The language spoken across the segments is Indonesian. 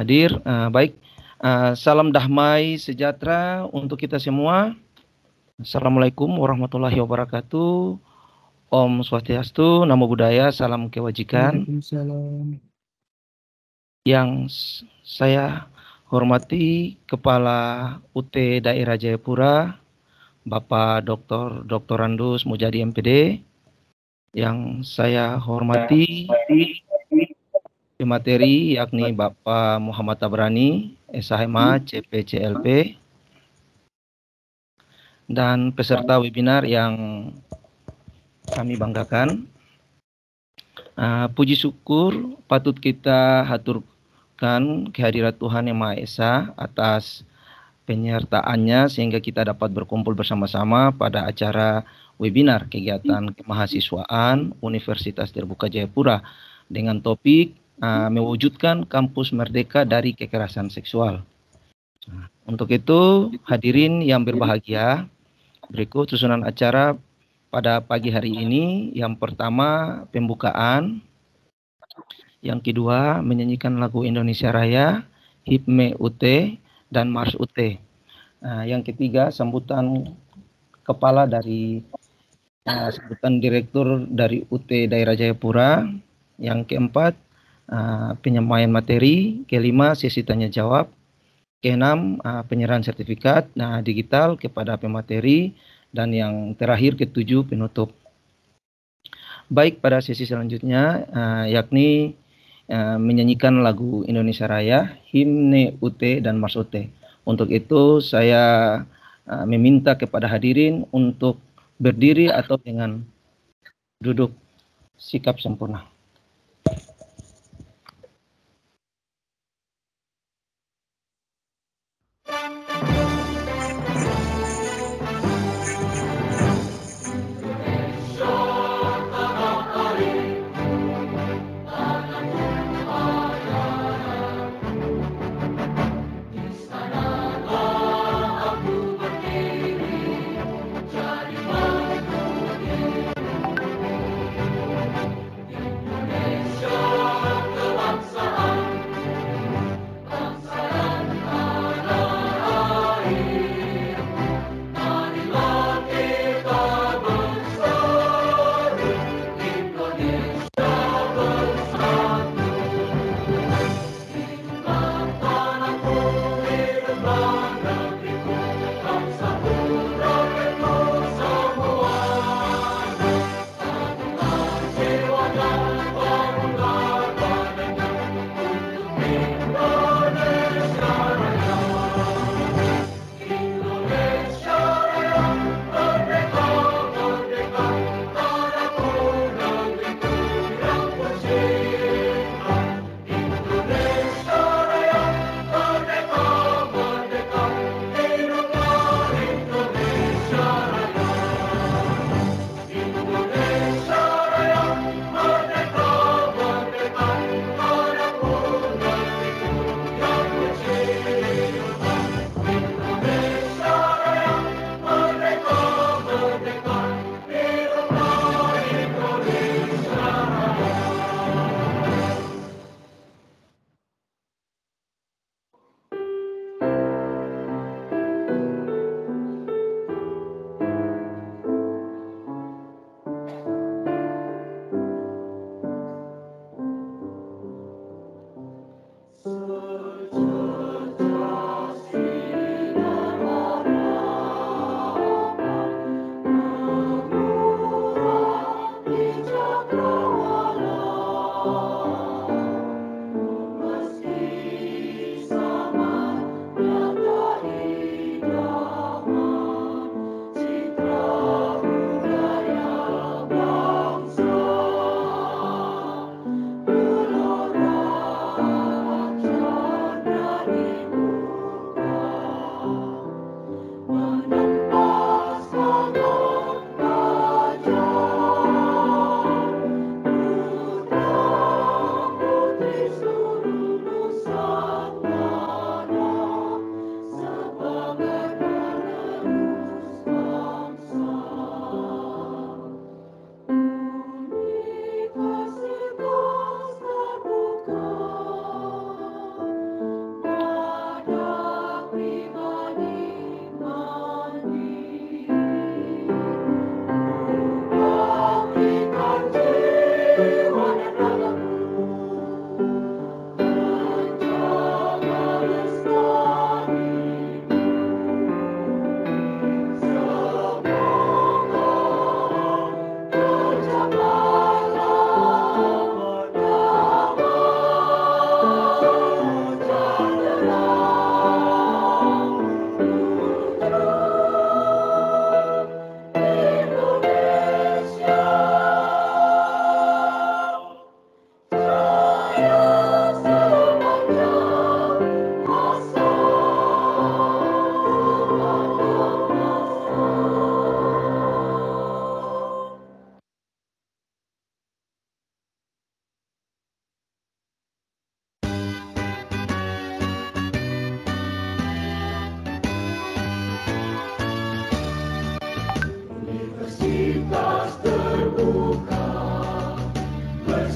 hadir. Baik, salam damai sejahtera untuk kita semua. Assalamualaikum warahmatullahi wabarakatuh. Om Swastiastu, Namo Buddhaya, salam kebajikan. Yang saya hormati Kepala UT Daerah Jayapura, Bapak Dr. Randus Mujadi MPD. Yang saya hormati pemateri yakni Bapak Muhammad Tabrani, SHMA, CPCLP, dan peserta webinar yang kami banggakan. Puji syukur patut kita haturkan kehadirat Tuhan Yang Maha Esa atas penyertaannya sehingga kita dapat berkumpul bersama-sama pada acara webinar kegiatan kemahasiswaan Universitas Terbuka Jayapura dengan topik mewujudkan kampus merdeka dari kekerasan seksual. Untuk itu, hadirin yang berbahagia, berikut susunan acara pada pagi hari ini. Yang pertama, pembukaan. Yang kedua, menyanyikan lagu Indonesia Raya, HIPME UT, dan Mars UT. Yang ketiga, sambutan kepala dari sambutan direktur dari UT Daerah Jayapura. Yang keempat, penyampaian materi. Kelima, sesi tanya jawab. Keenam, penyerahan sertifikat digital kepada pemateri. Dan yang terakhir, ketujuh, penutup. Baik, pada sesi selanjutnya yakni menyanyikan lagu Indonesia Raya, HIMNE UT, dan Mars UT. Untuk itu saya meminta kepada hadirin untuk berdiri atau dengan duduk sikap sempurna.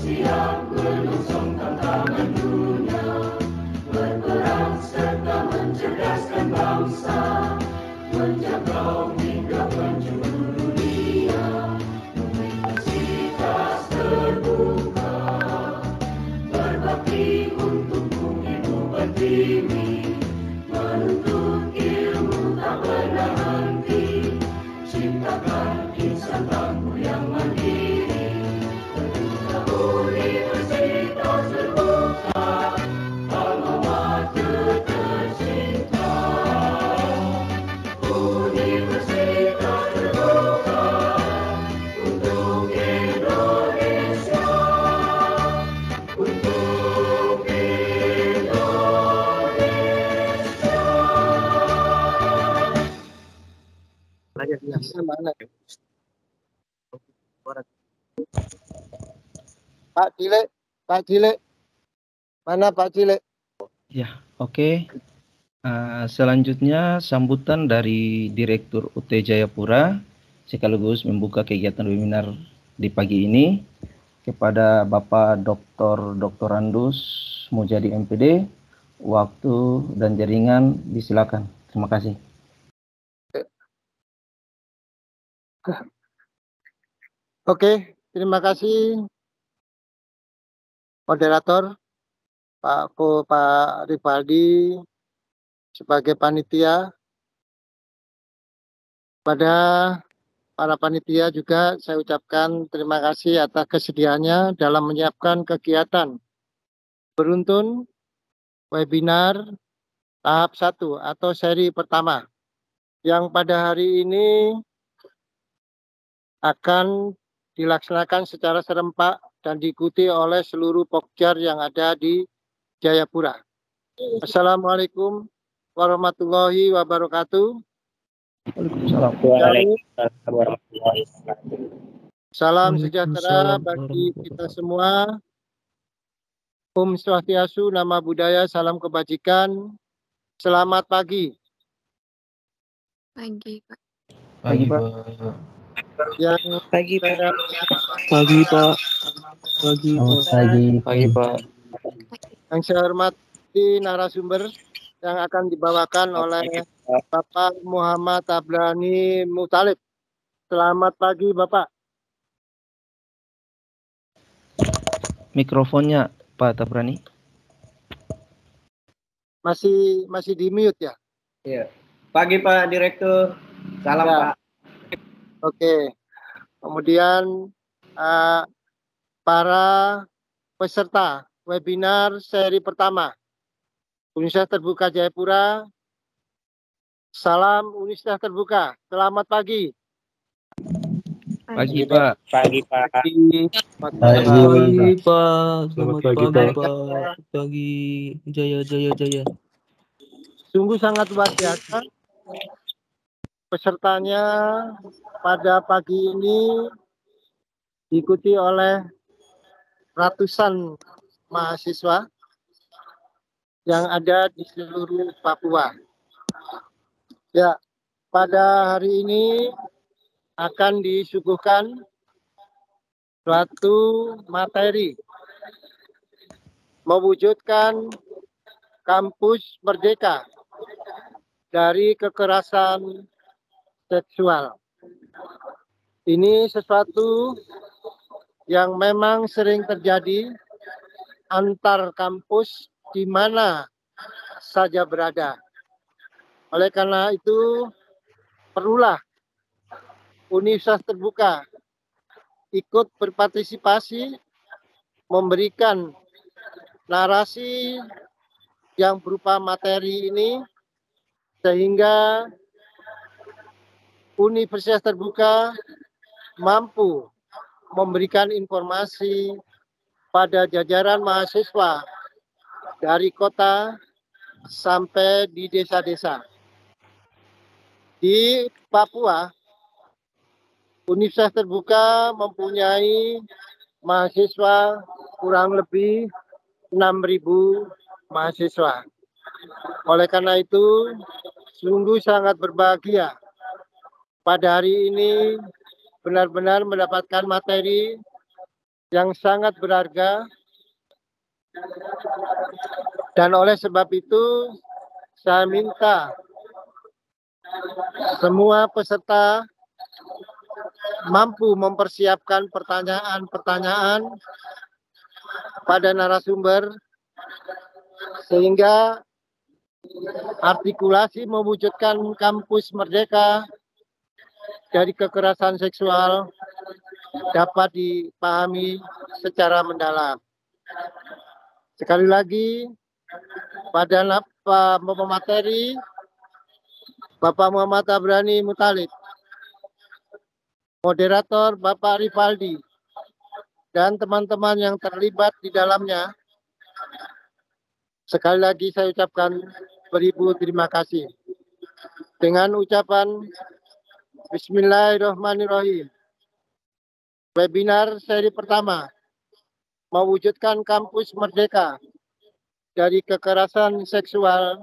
siang menyongsong tantangan dunia, berperang serta mencerdaskan bangsa, menjangkau hingga penjuru dunia, universitas terbuka, berbakti untuk bumi pertiwi, menuntut ilmu tak pernah henti, ciptakan insan tangguh yang mandiri. Universitas terbuka, alma mater tercinta. Universitas terbuka untuk Indonesia, untuk Indonesia. Pak Cile, mana Pak Cile? Ya, oke. Selanjutnya sambutan dari Direktur UT Jayapura sekaligus membuka kegiatan webinar di pagi ini kepada Bapak Dr. Randus Mujadi MPD. Waktu dan jaringan disilakan. Terima kasih. Oke, terima kasih moderator Pak Rivaldi sebagai panitia. Pada para panitia juga saya ucapkan terima kasih atas kesediaannya dalam menyiapkan kegiatan beruntun webinar tahap 1 atau seri pertama yang pada hari ini akan dilaksanakan secara serempak dan diikuti oleh seluruh Pokjar yang ada di Jayapura. Assalamualaikum warahmatullahi wabarakatuh. Salam sejahtera bagi kita semua. Om Swastiastu, Nama Budaya, Salam Kebajikan. Selamat pagi. Pagi, Pak. Pagi, Pak. Yang Pagi, Pak. pagi, Pak. Pagi, Pagi, Pak. Yang saya hormati narasumber yang akan dibawakan oleh Bapak Muhammad Tabrani Muthalib. Selamat pagi, Bapak. Mikrofonnya Pak Tabrani. Masih di mute ya? Iya. Pagi Pak Direktur. Salam Ya. Pak. Oke. Kemudian para peserta webinar seri pertama Universitas Terbuka Jayapura. Salam Universitas Terbuka. Selamat pagi. Pagi, Pak. Pagi Pak. Selamat Pagi, Pak. Selamat Pagi, pagi, Pak. Pagi, Jaya. Sungguh sangat luar biasa. Pesertanya pada pagi ini diikuti oleh ratusan mahasiswa yang ada di seluruh Papua. Ya, pada hari ini akan disuguhkan suatu materi mewujudkan kampus merdeka dari kekerasan seksual. Ini sesuatu yang memang sering terjadi antar kampus di mana saja berada. Oleh karena itu, perlulah Universitas Terbuka ikut berpartisipasi memberikan narasi yang berupa materi ini sehingga Universitas Terbuka mampu memberikan informasi pada jajaran mahasiswa dari kota sampai di desa-desa. Di Papua, Universitas Terbuka mempunyai mahasiswa kurang lebih 6.000 mahasiswa. Oleh karena itu, sungguh sangat berbahagia pada hari ini benar-benar mendapatkan materi yang sangat berharga, dan oleh sebab itu saya minta semua peserta mampu mempersiapkan pertanyaan-pertanyaan pada narasumber sehingga artikulasi mewujudkan kampus merdeka dari kekerasan seksual dapat dipahami secara mendalam. Sekali lagi, pada pemateri Bapak Muhammad Tabrani Muthalib, moderator Bapak Rivaldi, dan teman-teman yang terlibat di dalamnya, sekali lagi saya ucapkan beribu terima kasih. Dengan ucapan Bismillahirrahmanirrahim. Webinar seri pertama, mewujudkan kampus merdeka dari kekerasan seksual,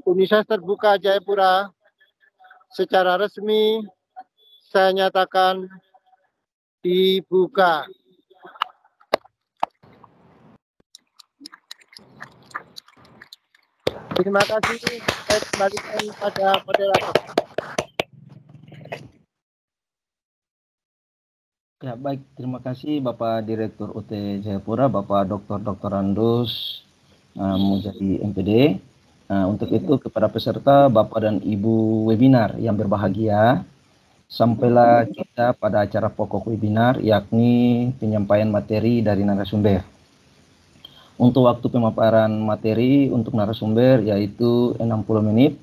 Universitas Terbuka Jayapura, secara resmi saya nyatakan dibuka. Terima kasih. Saya kembalikan pada moderator. Ya, baik. Terima kasih Bapak Direktur UT Jayapura, Bapak Dr. Andus Mujadi MPD. Untuk itu kepada peserta, Bapak dan Ibu webinar yang berbahagia, sampailah kita pada acara pokok webinar, yakni penyampaian materi dari narasumber. Untuk waktu pemaparan materi untuk narasumber yaitu 60 menit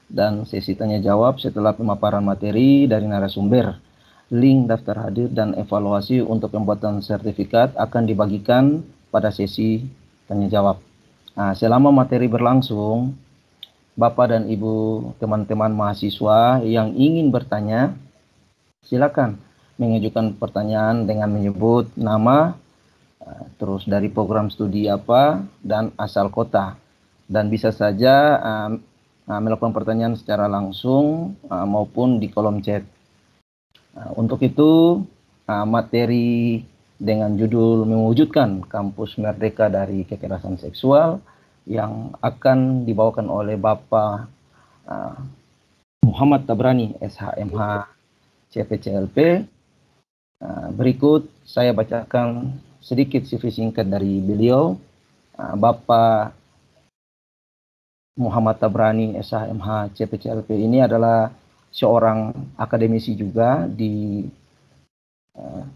dan sesi tanya jawab setelah pemaparan materi dari narasumber. Link daftar hadir dan evaluasi untuk pembuatan sertifikat akan dibagikan pada sesi tanya jawab. Selama materi berlangsung, Bapak dan Ibu teman-teman mahasiswa yang ingin bertanya, silakan mengajukan pertanyaan dengan menyebut nama, terus dari program studi apa, dan asal kota. Dan bisa saja melakukan pertanyaan secara langsung maupun di kolom chat. Untuk itu, materi dengan judul mewujudkan kampus merdeka dari kekerasan seksual yang akan dibawakan oleh Bapak Muhammad Tabrani, SHMH CPCLP. Berikut saya bacakan sedikit CV singkat dari beliau. Bapak Muhammad Tabrani, SHMH CPCLP ini adalah seorang akademisi juga di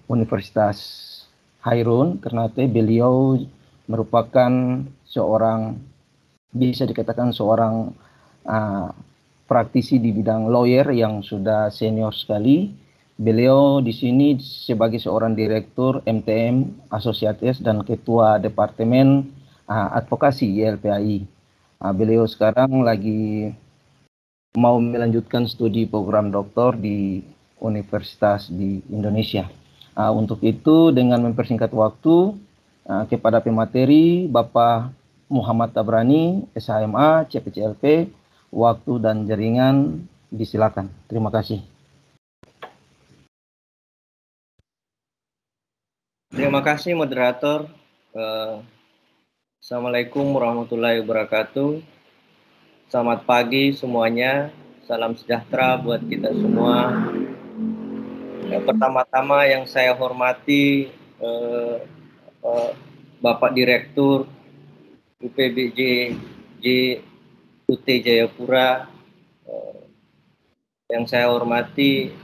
Universitas Hairun Ternate. Beliau merupakan seorang, bisa dikatakan seorang praktisi di bidang lawyer yang sudah senior sekali. Beliau di sini sebagai seorang direktur MTM Associates dan ketua Departemen Advokasi YLPAI. Beliau sekarang lagi mau melanjutkan studi program doktor di universitas di Indonesia. Untuk itu dengan mempersingkat waktu kepada pemateri Bapak Muhammad Tabrani, SHMA, CPCLP, waktu dan jaringan disilakan. Terima kasih. Terima kasih moderator. Assalamualaikum warahmatullahi wabarakatuh. Selamat pagi semuanya, salam sejahtera buat kita semua. Pertama-tama yang saya hormati Bapak Direktur UPBJ UT Jayapura, yang saya hormati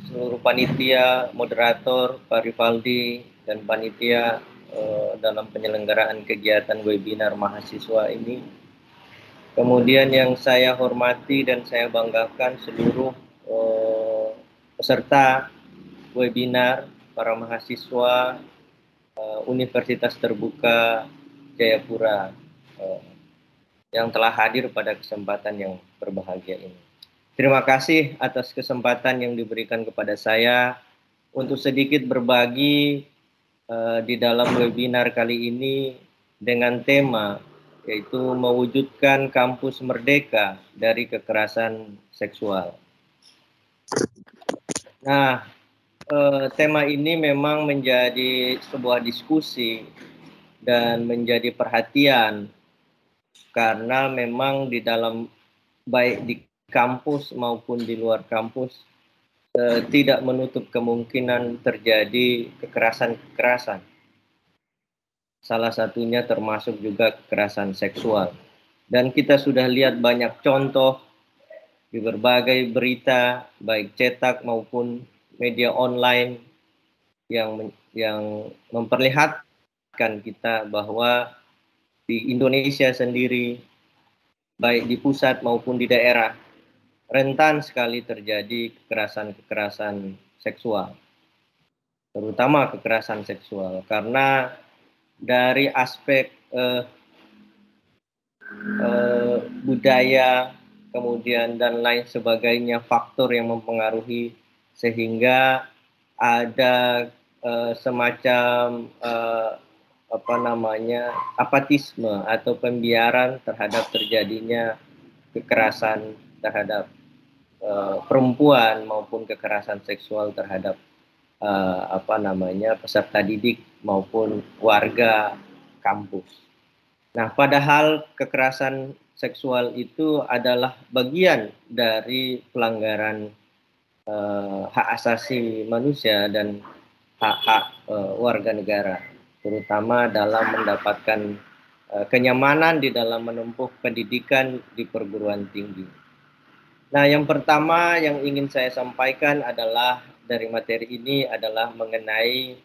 seluruh panitia, moderator, Pak Rivaldi, dan panitia dalam penyelenggaraan kegiatan webinar mahasiswa ini. Kemudian yang saya hormati dan saya banggakan seluruh peserta webinar, para mahasiswa Universitas Terbuka Jayapura yang telah hadir pada kesempatan yang berbahagia ini. Terima kasih atas kesempatan yang diberikan kepada saya untuk sedikit berbagi di dalam webinar kali ini dengan tema yaitu mewujudkan kampus merdeka dari kekerasan seksual. Nah, tema ini memang menjadi sebuah diskusi dan menjadi perhatian karena memang di dalam baik di kampus maupun di luar kampus tidak menutup kemungkinan terjadi kekerasan-kekerasan. Salah satunya termasuk juga kekerasan seksual. Dan kita sudah lihat banyak contoh di berbagai berita, baik cetak maupun media online yang memperlihatkan kita bahwa di Indonesia sendiri, baik di pusat maupun di daerah, rentan sekali terjadi kekerasan-kekerasan seksual, terutama kekerasan seksual, karena dari aspek budaya, kemudian dan lain sebagainya, faktor yang mempengaruhi sehingga ada semacam apatisme atau pembiaran terhadap terjadinya kekerasan terhadap perempuan maupun kekerasan seksual terhadap peserta didik maupun warga kampus. Nah, padahal kekerasan seksual itu adalah bagian dari pelanggaran hak asasi manusia dan hak-hak warga negara, terutama dalam mendapatkan kenyamanan di dalam menempuh pendidikan di perguruan tinggi. Nah, yang pertama yang ingin saya sampaikan adalah dari materi ini adalah mengenai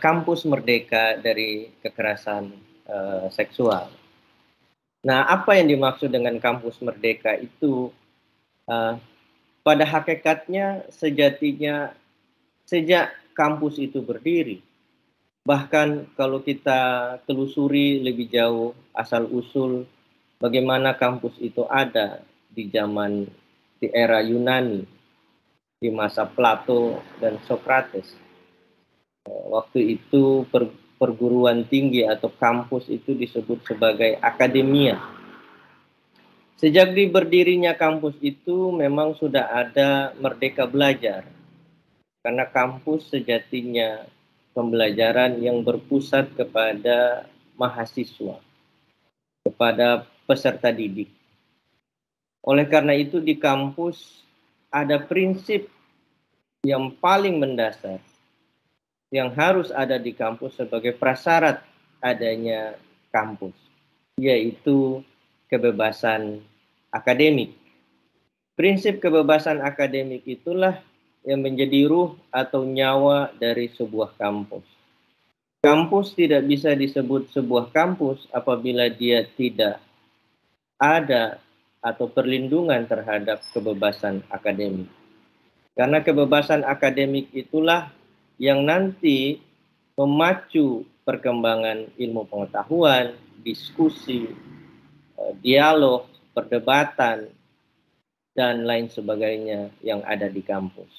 kampus merdeka dari kekerasan seksual. Nah, apa yang dimaksud dengan kampus merdeka itu? Pada hakikatnya sejatinya sejak kampus itu berdiri, bahkan kalau kita telusuri lebih jauh asal-usul bagaimana kampus itu ada di era Yunani, di masa Plato dan Socrates. Waktu itu perguruan tinggi atau kampus itu disebut sebagai akademia. Sejak berdirinya kampus itu memang sudah ada merdeka belajar. Karena kampus sejatinya pembelajaran yang berpusat kepada mahasiswa, kepada peserta didik. Oleh karena itu di kampus ada prinsip yang paling mendasar yang harus ada di kampus sebagai prasyarat adanya kampus, yaitu kebebasan akademik. Prinsip kebebasan akademik itulah yang menjadi ruh atau nyawa dari sebuah kampus. Kampus tidak bisa disebut sebuah kampus apabila dia tidak ada atau perlindungan terhadap kebebasan akademik. Karena kebebasan akademik itulah yang nanti memacu perkembangan ilmu pengetahuan, diskusi, dialog, perdebatan, dan lain sebagainya yang ada di kampus.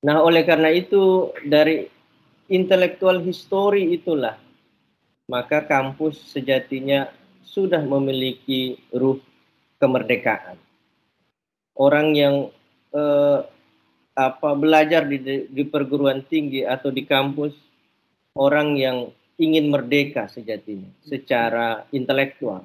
Nah, oleh karena itu dari intelektual history itulah maka kampus sejatinya sudah memiliki ruh kemerdekaan. Orang yang belajar di perguruan tinggi atau di kampus, orang yang ingin merdeka sejatinya secara intelektual.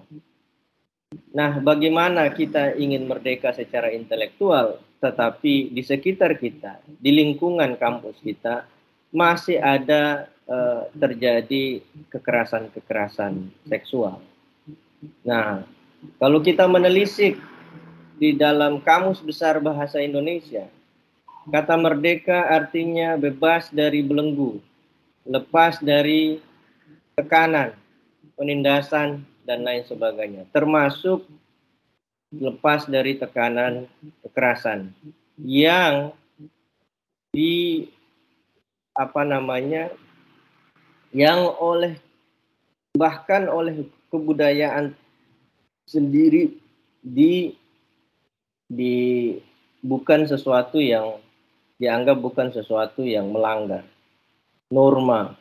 Nah, bagaimana kita ingin merdeka secara intelektual, tetapi di sekitar kita, di lingkungan kampus kita, masih ada terjadi kekerasan-kekerasan seksual. Nah, kalau kita menelisik di dalam Kamus Besar Bahasa Indonesia, kata merdeka artinya bebas dari belenggu, lepas dari tekanan, penindasan, dan lain sebagainya, termasuk lepas dari tekanan kekerasan yang bahkan oleh kebudayaan sendiri bukan sesuatu yang dianggap bukan sesuatu yang melanggar norma.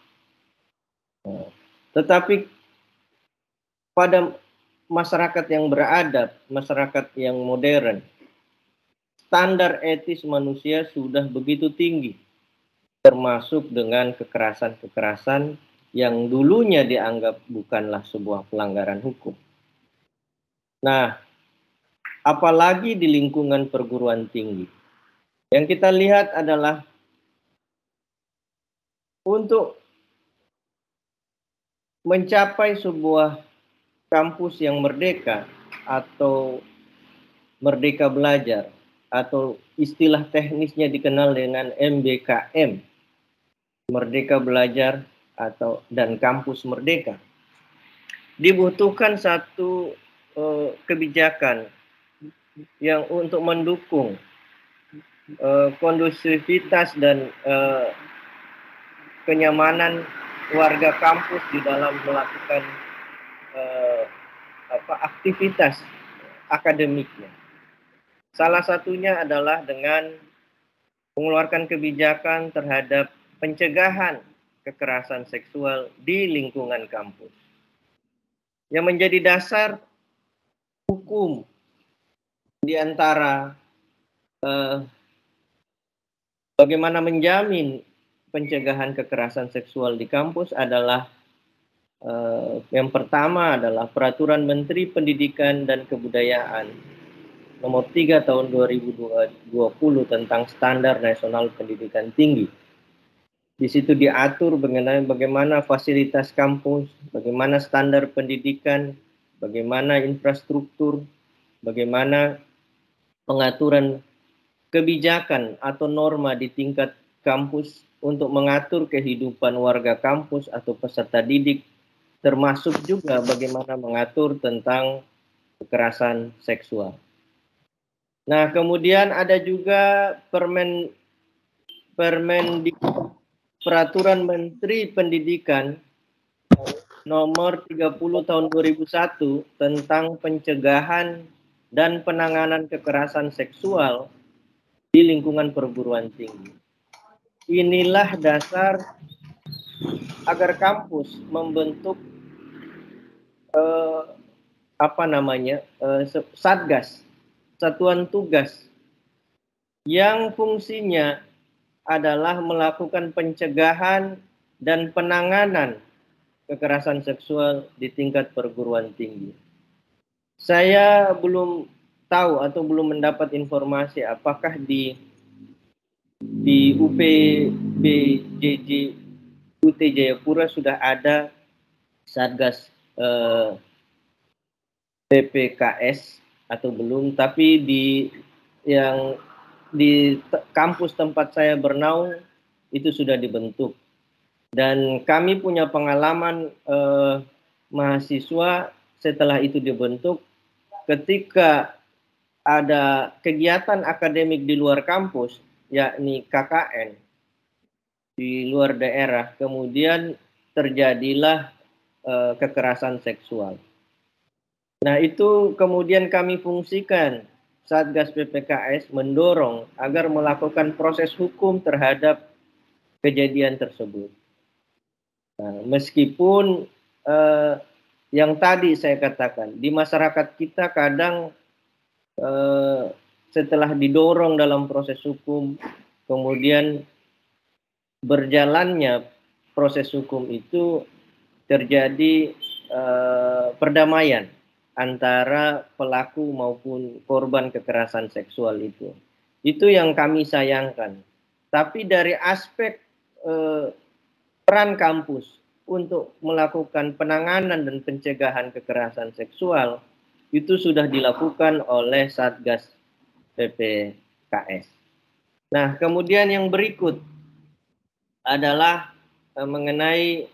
Tetapi pada masyarakat yang beradab, masyarakat yang modern, standar etis manusia sudah begitu tinggi, termasuk dengan kekerasan-kekerasan yang dulunya dianggap bukanlah sebuah pelanggaran hukum. Nah, apalagi di lingkungan perguruan tinggi. Yang kita lihat adalah untuk mencapai sebuah kampus yang merdeka atau merdeka belajar atau istilah teknisnya dikenal dengan MBKM, Merdeka Belajar atau dan Kampus Merdeka. Dibutuhkan satu kebijakan yang untuk mendukung kondusivitas dan kenyamanan warga kampus di dalam melakukan aktivitas akademiknya. Salah satunya adalah dengan mengeluarkan kebijakan terhadap pencegahan kekerasan seksual di lingkungan kampus. Yang menjadi dasar hukum di antara bagaimana menjamin pencegahan kekerasan seksual di kampus adalah yang pertama adalah Peraturan Menteri Pendidikan dan Kebudayaan Nomor 3 Tahun 2020 tentang Standar Nasional Pendidikan Tinggi. Di situ diatur mengenai bagaimana fasilitas kampus, bagaimana standar pendidikan, bagaimana infrastruktur, bagaimana pengaturan kebijakan atau norma di tingkat kampus untuk mengatur kehidupan warga kampus atau peserta didik, termasuk juga bagaimana mengatur tentang kekerasan seksual. Nah, kemudian ada juga Peraturan Menteri Pendidikan Nomor 30 Tahun 2001 tentang pencegahan dan penanganan kekerasan seksual di lingkungan perguruan tinggi. Inilah dasar agar kampus membentuk satgas, satuan tugas yang fungsinya adalah melakukan pencegahan dan penanganan kekerasan seksual di tingkat perguruan tinggi. Saya belum tahu atau belum mendapat informasi apakah di UPBJJ UT Jayapura sudah ada satgas PPKS atau belum, tapi di kampus tempat saya bernaung itu sudah dibentuk. Dan kami punya pengalaman mahasiswa setelah itu dibentuk, ketika ada kegiatan akademik di luar kampus, yakni KKN di luar daerah, kemudian terjadilah kekerasan seksual. Nah, itu kemudian kami fungsikan Satgas PPKS mendorong agar melakukan proses hukum terhadap kejadian tersebut. Nah, meskipun yang tadi saya katakan, di masyarakat kita kadang setelah didorong dalam proses hukum, kemudian berjalannya proses hukum itu terjadi perdamaian antara pelaku maupun korban kekerasan seksual itu. Itu yang kami sayangkan. Tapi dari aspek peran kampus untuk melakukan penanganan dan pencegahan kekerasan seksual, itu sudah dilakukan oleh Satgas PPKS. Nah, kemudian yang berikut adalah mengenai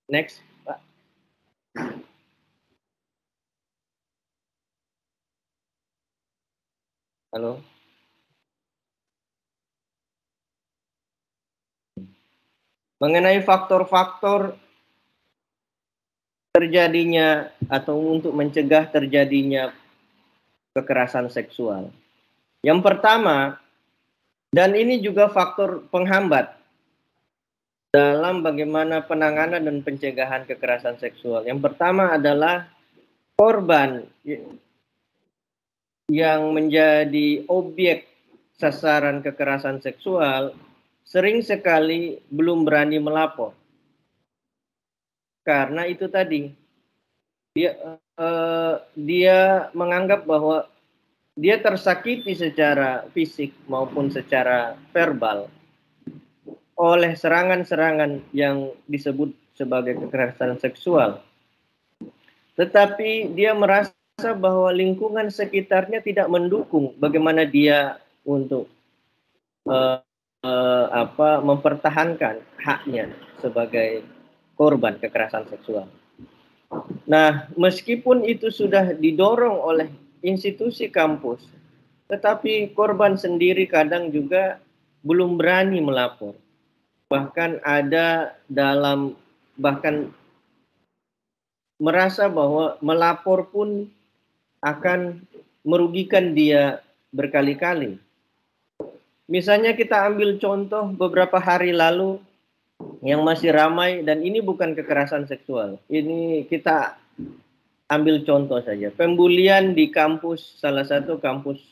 next, Pak. Halo. Mengenai faktor-faktor terjadinya atau untuk mencegah terjadinya kekerasan seksual. Yang pertama, dan ini juga faktor penghambat dalam bagaimana penanganan dan pencegahan kekerasan seksual. Yang pertama adalah korban yang menjadi objek sasaran kekerasan seksual sering sekali belum berani melapor. Karena itu tadi, dia menganggap bahwa dia tersakiti secara fisik maupun secara verbal oleh serangan-serangan yang disebut sebagai kekerasan seksual. Tetapi dia merasa bahwa lingkungan sekitarnya tidak mendukung bagaimana dia untuk mempertahankan haknya sebagai korban kekerasan seksual. Nah, meskipun itu sudah didorong oleh institusi kampus, tetapi korban sendiri kadang juga belum berani melapor. Bahkan bahkan merasa bahwa melapor pun akan merugikan dia berkali-kali. Misalnya kita ambil contoh beberapa hari lalu yang masih ramai, dan ini bukan kekerasan seksual. Ini kita ambil contoh saja. Pembulian di kampus, salah satu kampus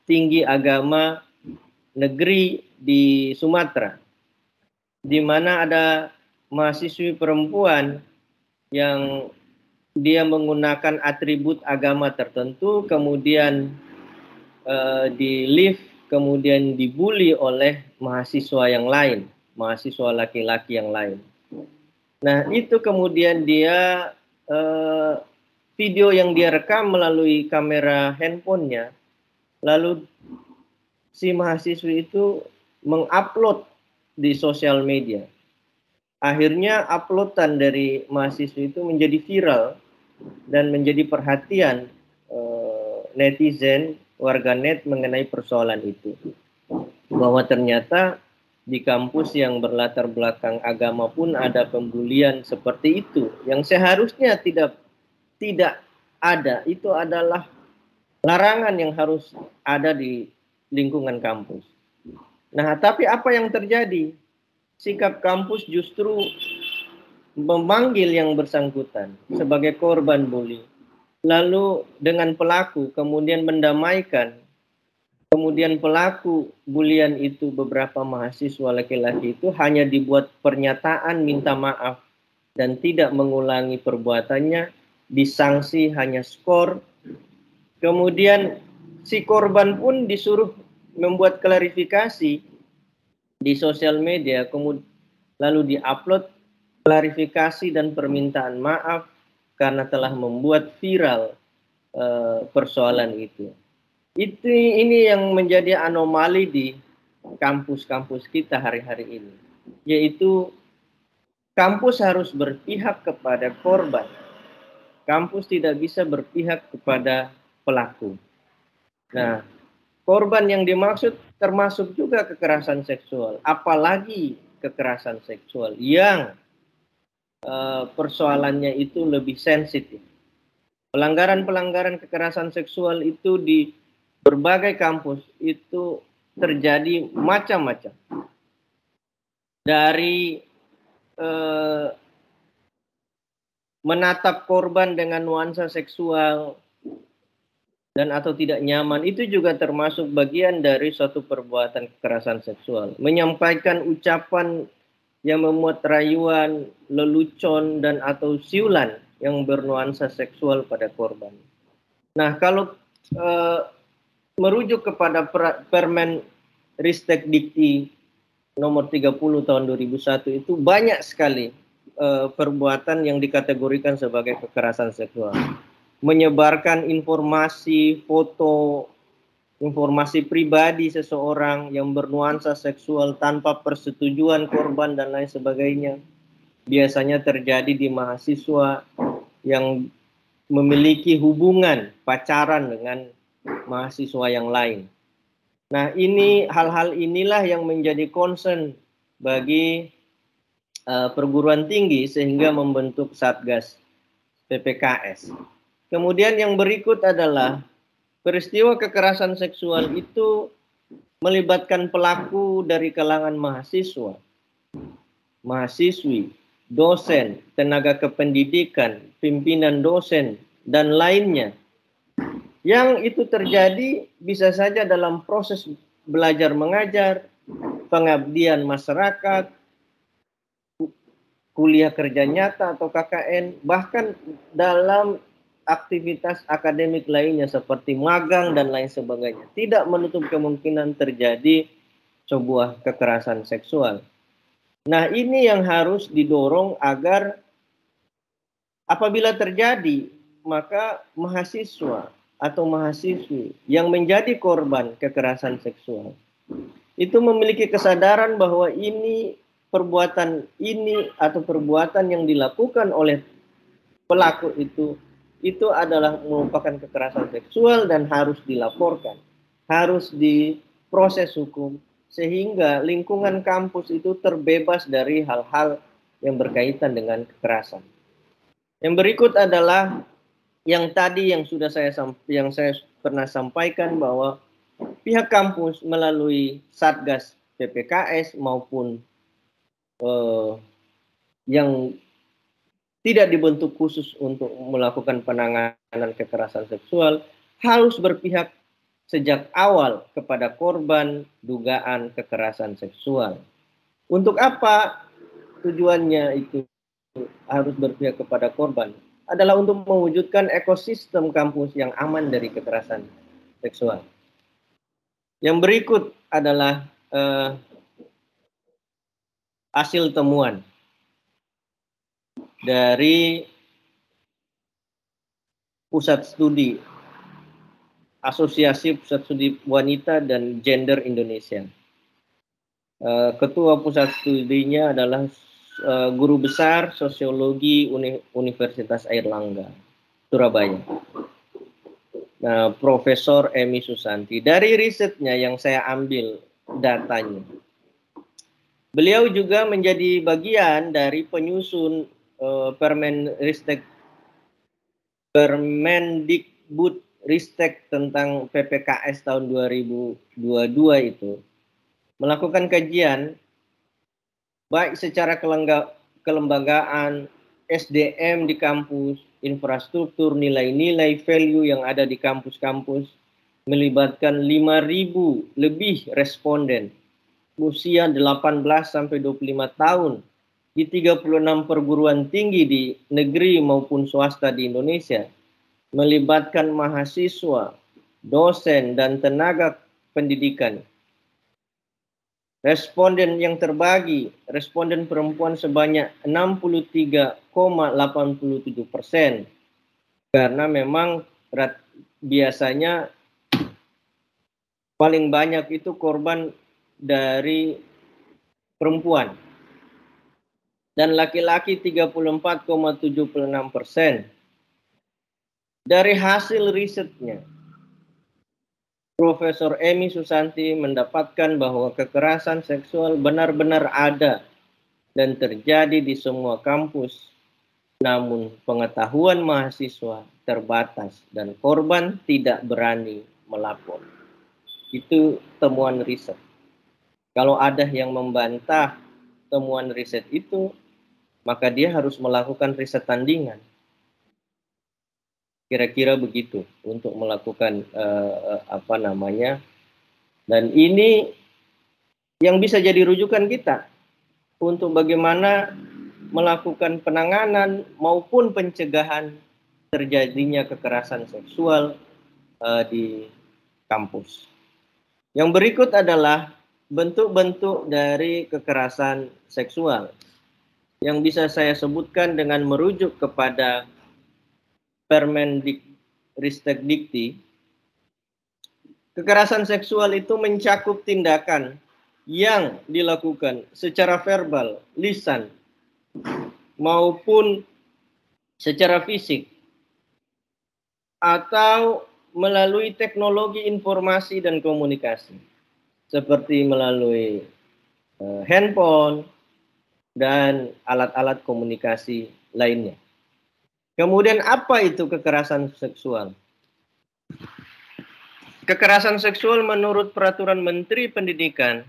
tinggi agama negeri di Sumatera, di mana ada mahasiswi perempuan yang dia menggunakan atribut agama tertentu, kemudian di lift, kemudian dibully oleh mahasiswa yang lain, mahasiswa laki-laki yang lain. Nah, itu kemudian dia video yang dia rekam melalui kamera handphonenya, lalu si mahasiswi itu mengupload di sosial media. Akhirnya uploadan dari mahasiswi itu menjadi viral dan menjadi perhatian netizen, warganet mengenai persoalan itu. Bahwa ternyata di kampus yang berlatar belakang agama pun ada pembulian seperti itu, yang seharusnya tidak ada. Itu adalah larangan yang harus ada di lingkungan kampus. Nah, tapi apa yang terjadi? Sikap kampus justru memanggil yang bersangkutan sebagai korban bully, lalu dengan pelaku kemudian mendamaikan. Kemudian pelaku bulian itu, beberapa mahasiswa laki-laki itu, hanya dibuat pernyataan minta maaf dan tidak mengulangi perbuatannya, disanksi hanya skor. Kemudian si korban pun disuruh membuat klarifikasi di sosial media, kemudian lalu diupload klarifikasi dan permintaan maaf karena telah membuat viral persoalan itu. Ini yang menjadi anomali di kampus-kampus kita hari-hari ini, yaitu kampus harus berpihak kepada korban. Kampus tidak bisa berpihak kepada pelaku. Nah, korban yang dimaksud termasuk juga kekerasan seksual, apalagi kekerasan seksual yang persoalannya itu lebih sensitif. Pelanggaran-pelanggaran kekerasan seksual itu di berbagai kampus itu terjadi macam-macam. Dari menatap korban dengan nuansa seksual dan atau tidak nyaman, itu juga termasuk bagian dari suatu perbuatan kekerasan seksual. Menyampaikan ucapan yang memuat rayuan, lelucon, dan atau siulan yang bernuansa seksual pada korban. Nah, kalau merujuk kepada Permen Ristek Dikti nomor 30 tahun 2001, itu banyak sekali perbuatan yang dikategorikan sebagai kekerasan seksual. Menyebarkan informasi, foto, informasi pribadi seseorang yang bernuansa seksual tanpa persetujuan korban dan lain sebagainya. Biasanya terjadi di mahasiswa yang memiliki hubungan pacaran dengan mahasiswa yang lain. Nah, ini hal-hal inilah yang menjadi concern bagi perguruan tinggi sehingga membentuk Satgas PPKS. Kemudian yang berikut adalah peristiwa kekerasan seksual itu melibatkan pelaku dari kalangan mahasiswa, mahasiswi, dosen, tenaga kependidikan, pimpinan dosen, dan lainnya. Yang itu terjadi bisa saja dalam proses belajar mengajar, pengabdian masyarakat, kuliah kerja nyata atau KKN, bahkan dalam aktivitas akademik lainnya seperti magang dan lain sebagainya. Tidak menutup kemungkinan terjadi sebuah kekerasan seksual. Nah, ini yang harus didorong agar apabila terjadi, maka mahasiswa atau mahasiswi yang menjadi korban kekerasan seksual itu memiliki kesadaran bahwa ini perbuatan ini atau perbuatan yang dilakukan oleh pelaku itu adalah merupakan kekerasan seksual dan harus dilaporkan, harus diproses hukum sehingga lingkungan kampus itu terbebas dari hal-hal yang berkaitan dengan kekerasan. Yang berikut adalah yang tadi yang saya pernah sampaikan bahwa pihak kampus melalui Satgas PPKS maupun yang tidak dibentuk khusus untuk melakukan penanganan kekerasan seksual harus berpihak sejak awal kepada korban dugaan kekerasan seksual. Untuk apa tujuannya itu harus berpihak kepada korban? Adalah untuk mewujudkan ekosistem kampus yang aman dari kekerasan seksual. Yang berikut adalah hasil temuan dari Pusat Studi Asosiasi Pusat Studi Wanita dan Gender Indonesia. Ketua pusat studinya adalah Guru Besar Sosiologi Universitas Airlangga, Surabaya. Nah, Profesor Emi Susanti. Dari risetnya yang saya ambil datanya, beliau juga menjadi bagian dari penyusun Permendikbud-Ristek tentang PPKS tahun 2022 itu, melakukan kajian baik secara kelembagaan, SDM di kampus, infrastruktur, nilai-nilai value yang ada di kampus-kampus, melibatkan 5.000 lebih responden usia 18 sampai 25 tahun di 36 perguruan tinggi di negeri maupun swasta di Indonesia, melibatkan mahasiswa, dosen, dan tenaga pendidikan. Responden yang terbagi, responden perempuan sebanyak 63,87%. Karena memang biasanya paling banyak itu korban dari perempuan. Dan laki-laki 34,76%. Dari hasil risetnya, Profesor Emi Susanti mendapatkan bahwa kekerasan seksual benar-benar ada dan terjadi di semua kampus. Namun pengetahuan mahasiswa terbatas dan korban tidak berani melapor. Itu temuan riset. Kalau ada yang membantah temuan riset itu, maka dia harus melakukan riset tandingan. Kira-kira begitu untuk melakukan dan ini yang bisa jadi rujukan kita untuk bagaimana melakukan penanganan maupun pencegahan terjadinya kekerasan seksual di kampus. Yang berikut adalah bentuk-bentuk dari kekerasan seksual yang bisa saya sebutkan dengan merujuk kepada Permendikbud-Ristek. Kekerasan seksual itu mencakup tindakan yang dilakukan secara verbal, lisan, maupun secara fisik, atau melalui teknologi informasi dan komunikasi, seperti melalui handphone dan alat-alat komunikasi lainnya. Kemudian apa itu kekerasan seksual? Kekerasan seksual menurut Peraturan Menteri Pendidikan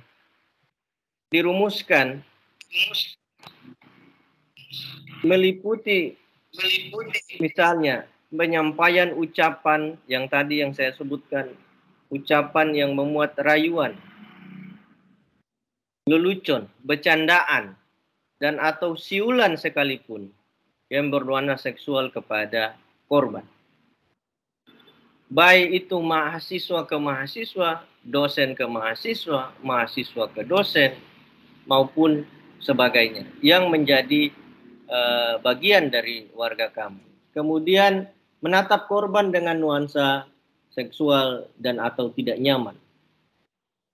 dirumuskan meliputi misalnya penyampaian ucapan yang tadi yang saya sebutkan, ucapan yang memuat rayuan, lelucon, bercandaan, dan atau siulan sekalipun yang bernuansa seksual kepada korban. Baik itu mahasiswa ke mahasiswa, dosen ke mahasiswa, mahasiswa ke dosen, maupun sebagainya, yang menjadi bagian dari warga kampung. Kemudian menatap korban dengan nuansa seksual dan atau tidak nyaman.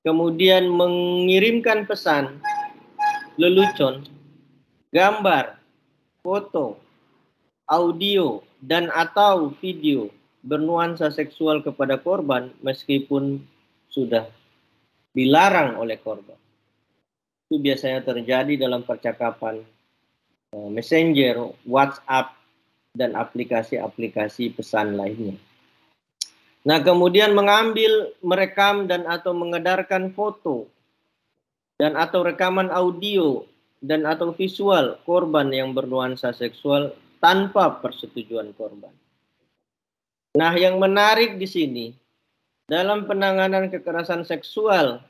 Kemudian mengirimkan pesan, lelucon, gambar, foto, audio, dan atau video bernuansa seksual kepada korban meskipun sudah dilarang oleh korban. Itu biasanya terjadi dalam percakapan Messenger, WhatsApp, dan aplikasi-aplikasi pesan lainnya. Nah, kemudian mengambil, merekam, dan atau mengedarkan foto, dan atau rekaman audio, dan atau visual korban yang bernuansa seksual tanpa persetujuan korban. Nah, yang menarik di sini, dalam penanganan kekerasan seksual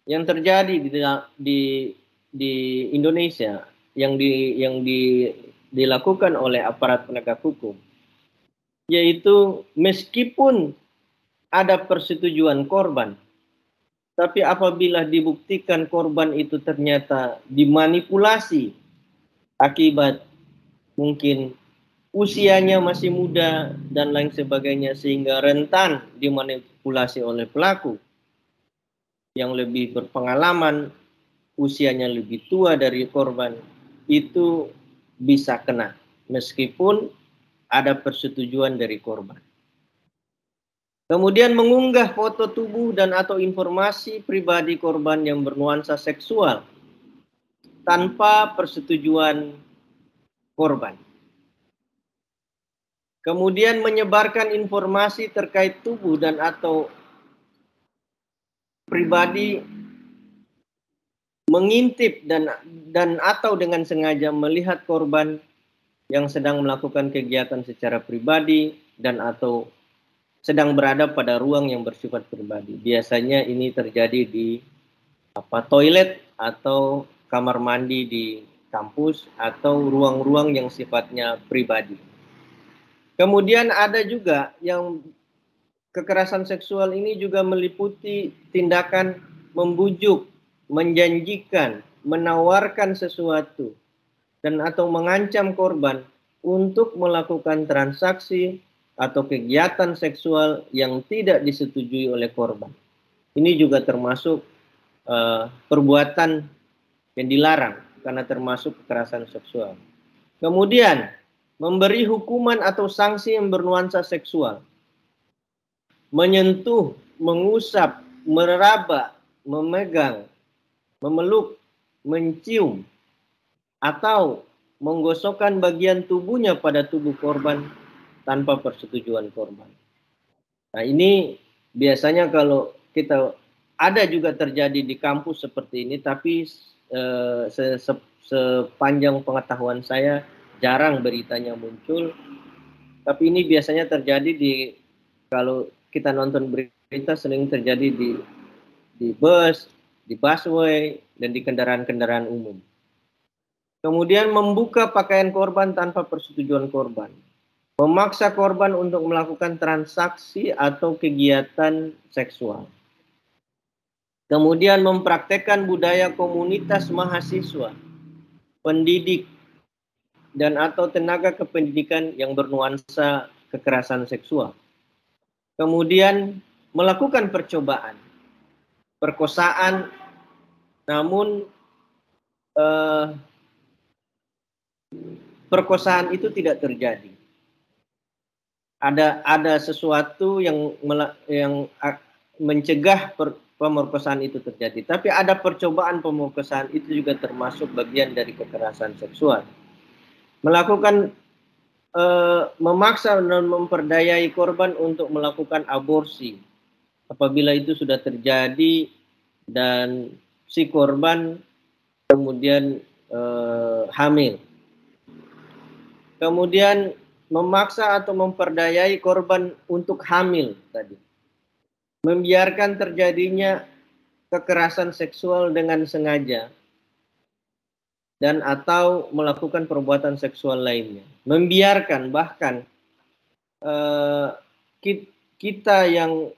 yang terjadi di Indonesia, yang dilakukan oleh aparat penegak hukum, yaitu meskipun ada persetujuan korban, tapi apabila dibuktikan korban itu ternyata dimanipulasi akibat mungkin usianya masih muda dan lain sebagainya, sehingga rentan dimanipulasi oleh pelaku yang lebih berpengalaman, usianya lebih tua dari korban, itu bisa kena meskipun ada persetujuan dari korban. Kemudian mengunggah foto tubuh dan atau informasi pribadi korban yang bernuansa seksual tanpa persetujuan korban. Kemudian menyebarkan informasi terkait tubuh dan atau pribadi, mengintip dan atau dengan sengaja melihat korban yang sedang melakukan kegiatan secara pribadi dan atau sedang berada pada ruang yang bersifat pribadi. Biasanya ini terjadi di toilet atau kamar mandi di kampus atau ruang-ruang yang sifatnya pribadi. Kemudian ada juga yang kekerasan seksual ini juga meliputi tindakan membujuk, menjanjikan, menawarkan sesuatu, dan atau mengancam korban untuk melakukan transaksi atau kegiatan seksual yang tidak disetujui oleh korban. Ini juga termasuk perbuatan yang dilarang karena termasuk kekerasan seksual. Kemudian memberi hukuman atau sanksi yang bernuansa seksual, menyentuh, mengusap, meraba, memegang, memeluk, mencium, atau menggosokkan bagian tubuhnya pada tubuh korban tanpa persetujuan korban. Nah, ini biasanya kalau kita ada juga terjadi di kampus seperti ini, tapi sepanjang pengetahuan saya jarang beritanya muncul. Tapi ini biasanya terjadi kalau kita nonton berita sering terjadi di bus, di busway, dan di kendaraan-kendaraan umum. Kemudian membuka pakaian korban tanpa persetujuan korban. Memaksa korban untuk melakukan transaksi atau kegiatan seksual. Kemudian mempraktekkan budaya komunitas mahasiswa, pendidik, dan atau tenaga kependidikan yang bernuansa kekerasan seksual. Kemudian melakukan percobaan, perkosaan, namun perkosaan itu tidak terjadi. Ada sesuatu yang mencegah pemerkosaan itu terjadi. Tapi ada percobaan pemerkosaan, itu juga termasuk bagian dari kekerasan seksual. Melakukan memaksa dan memperdayai korban untuk melakukan aborsi apabila itu sudah terjadi dan si korban kemudian hamil. Kemudian memaksa atau memperdayai korban untuk hamil tadi. Membiarkan terjadinya kekerasan seksual dengan sengaja dan atau melakukan perbuatan seksual lainnya. Membiarkan bahkan kita yang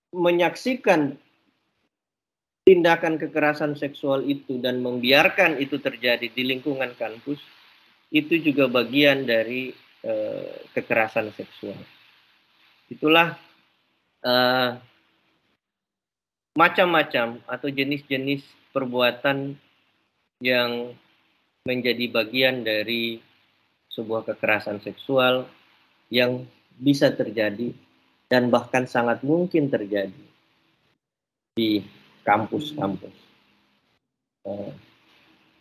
menyaksikan tindakan kekerasan seksual itu dan membiarkan itu terjadi di lingkungan kampus, itu juga bagian dari kekerasan seksual. Itulah macam-macam atau jenis-jenis perbuatan yang menjadi bagian dari sebuah kekerasan seksual yang bisa terjadi dan bahkan sangat mungkin terjadi di kampus-kampus.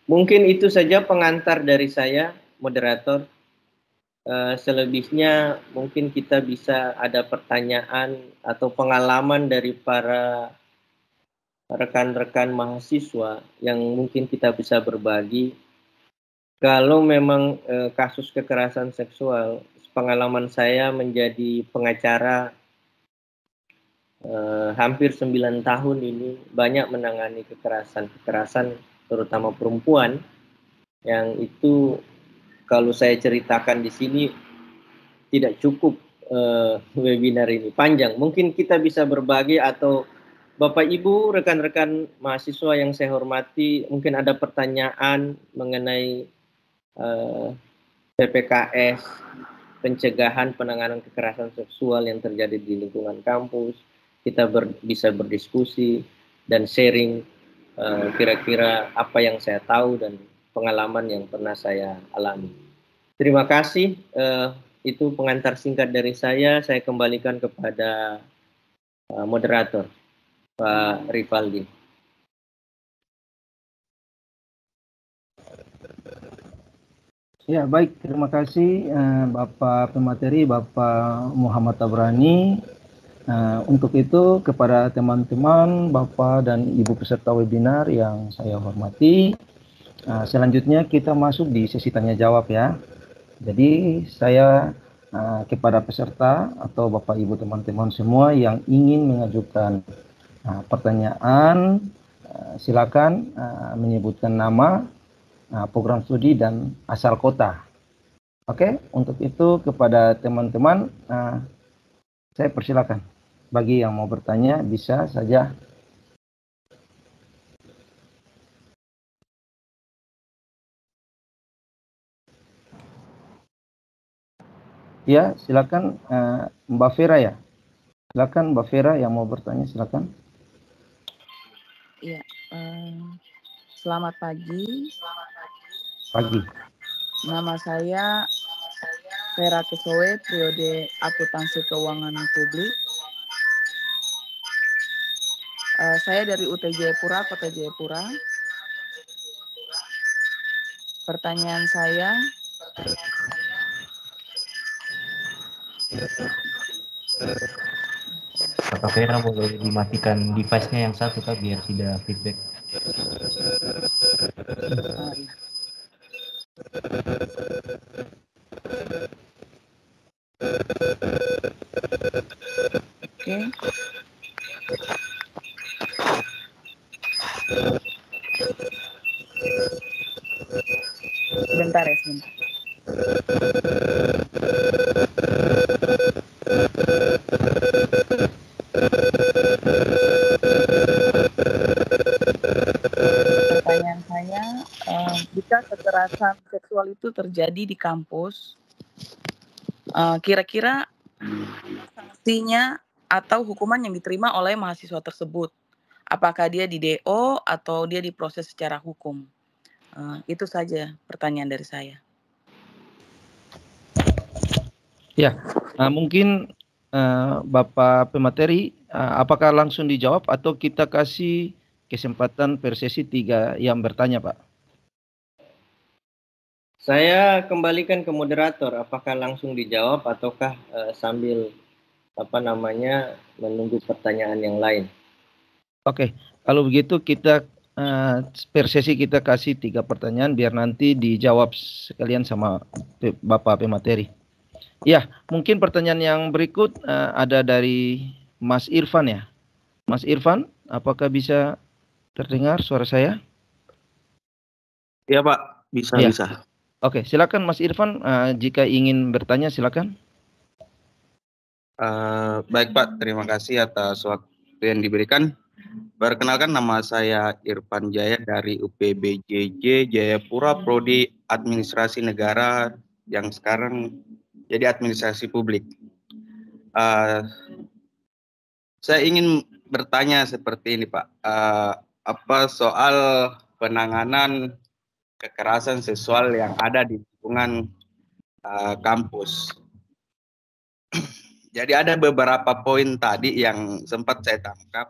Mungkin itu saja pengantar dari saya, moderator. Selebihnya mungkin kita bisa ada pertanyaan atau pengalaman dari para rekan-rekan mahasiswa yang mungkin kita bisa berbagi. Kalau memang kasus kekerasan seksual, pengalaman saya menjadi pengacara hampir 9 tahun ini banyak menangani kekerasan terutama perempuan, yang itu kalau saya ceritakan di sini tidak cukup webinar ini, panjang. Mungkin kita bisa berbagi, atau Bapak Ibu, rekan-rekan mahasiswa yang saya hormati, mungkin ada pertanyaan mengenai PPKS, pencegahan penanganan kekerasan seksual yang terjadi di lingkungan kampus. Kita bisa berdiskusi dan sharing kira-kira apa yang saya tahu dan pengalaman yang pernah saya alami. Terima kasih. Itu pengantar singkat dari saya. Saya kembalikan kepada moderator, Pak Rivaldi. Ya, baik. Terima kasih Bapak pemateri, Bapak Muhammad Tabrani. Untuk itu, kepada teman-teman, Bapak dan Ibu peserta webinar yang saya hormati, selanjutnya kita masuk di sesi tanya jawab ya. Jadi saya kepada peserta atau Bapak Ibu teman-teman semua yang ingin mengajukan pertanyaan, silakan menyebutkan nama, program studi dan asal kota. Oke, untuk itu kepada teman-teman saya persilakan. Bagi yang mau bertanya bisa saja. Ya, silakan Mbak Vera ya. Silakan Mbak Vera yang mau bertanya, silakan. Iya, selamat pagi. Pagi. Nama saya Vera Kesowe, periode akuntansi keuangan publik. Saya dari UT Jayapura, Kota Jayapura. Pertanyaan saya, Kak Vera boleh dimatikan device-nya yang satu Kak biar tidak feedback. Oke. Sebentar ya, sebentar. Pertanyaan saya, jika kekerasan seksual itu terjadi di kampus, kira-kira sanksinya atau hukuman yang diterima oleh mahasiswa tersebut, apakah dia di DO atau dia diproses secara hukum? Itu saja pertanyaan dari saya. Ya, mungkin Bapak pemateri, apakah langsung dijawab atau kita kasih kesempatan per sesi 3 yang bertanya, Pak? Saya kembalikan ke moderator, apakah langsung dijawab ataukah sambil menunggu pertanyaan yang lain. Oke, kalau begitu kita per sesi kita kasih 3 pertanyaan biar nanti dijawab sekalian sama Bapak pemateri. Ya, mungkin pertanyaan yang berikut ada dari Mas Irfan ya. Mas Irfan, apakah bisa terdengar suara saya? Iya Pak, bisa. Iya. Oke, silakan Mas Irfan. Jika ingin bertanya, silakan. Baik Pak, terima kasih atas waktu yang diberikan. Perkenalkan, nama saya Irfan Jaya dari UPBJJ Jayapura, Prodi Administrasi Negara yang sekarang jadi Administrasi Publik. Saya ingin bertanya seperti ini Pak, apa soal penanganan kekerasan seksual yang ada di lingkungan kampus. Jadi ada beberapa poin tadi yang sempat saya tangkap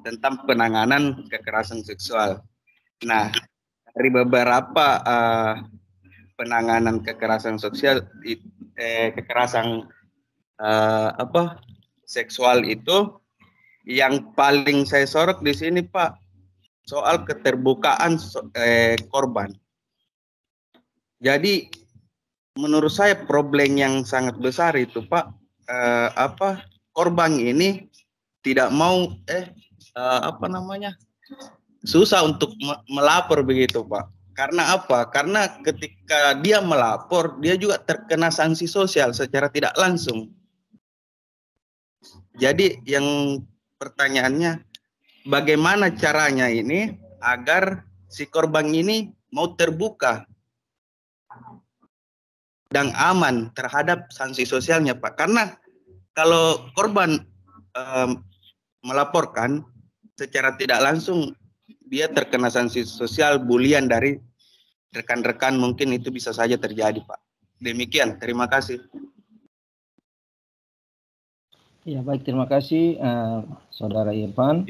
tentang penanganan kekerasan seksual. Nah, dari beberapa penanganan kekerasan sosial, kekerasan seksual itu, yang paling saya sorot di sini Pak, soal keterbukaan korban. Jadi menurut saya problem yang sangat besar itu Pak, korban ini tidak mau susah untuk melapor begitu Pak. Karena apa? Karena ketika dia melapor, dia juga terkena sanksi sosial secara tidak langsung. Jadi yang pertanyaannya, bagaimana caranya ini agar si korban ini mau terbuka dan aman terhadap sanksi sosialnya Pak? Karena kalau korban melaporkan secara tidak langsung, dia terkena sanksi sosial, bulian dari rekan-rekan, mungkin itu bisa saja terjadi Pak. Demikian, terima kasih. Ya, baik, terima kasih Saudara Irfan.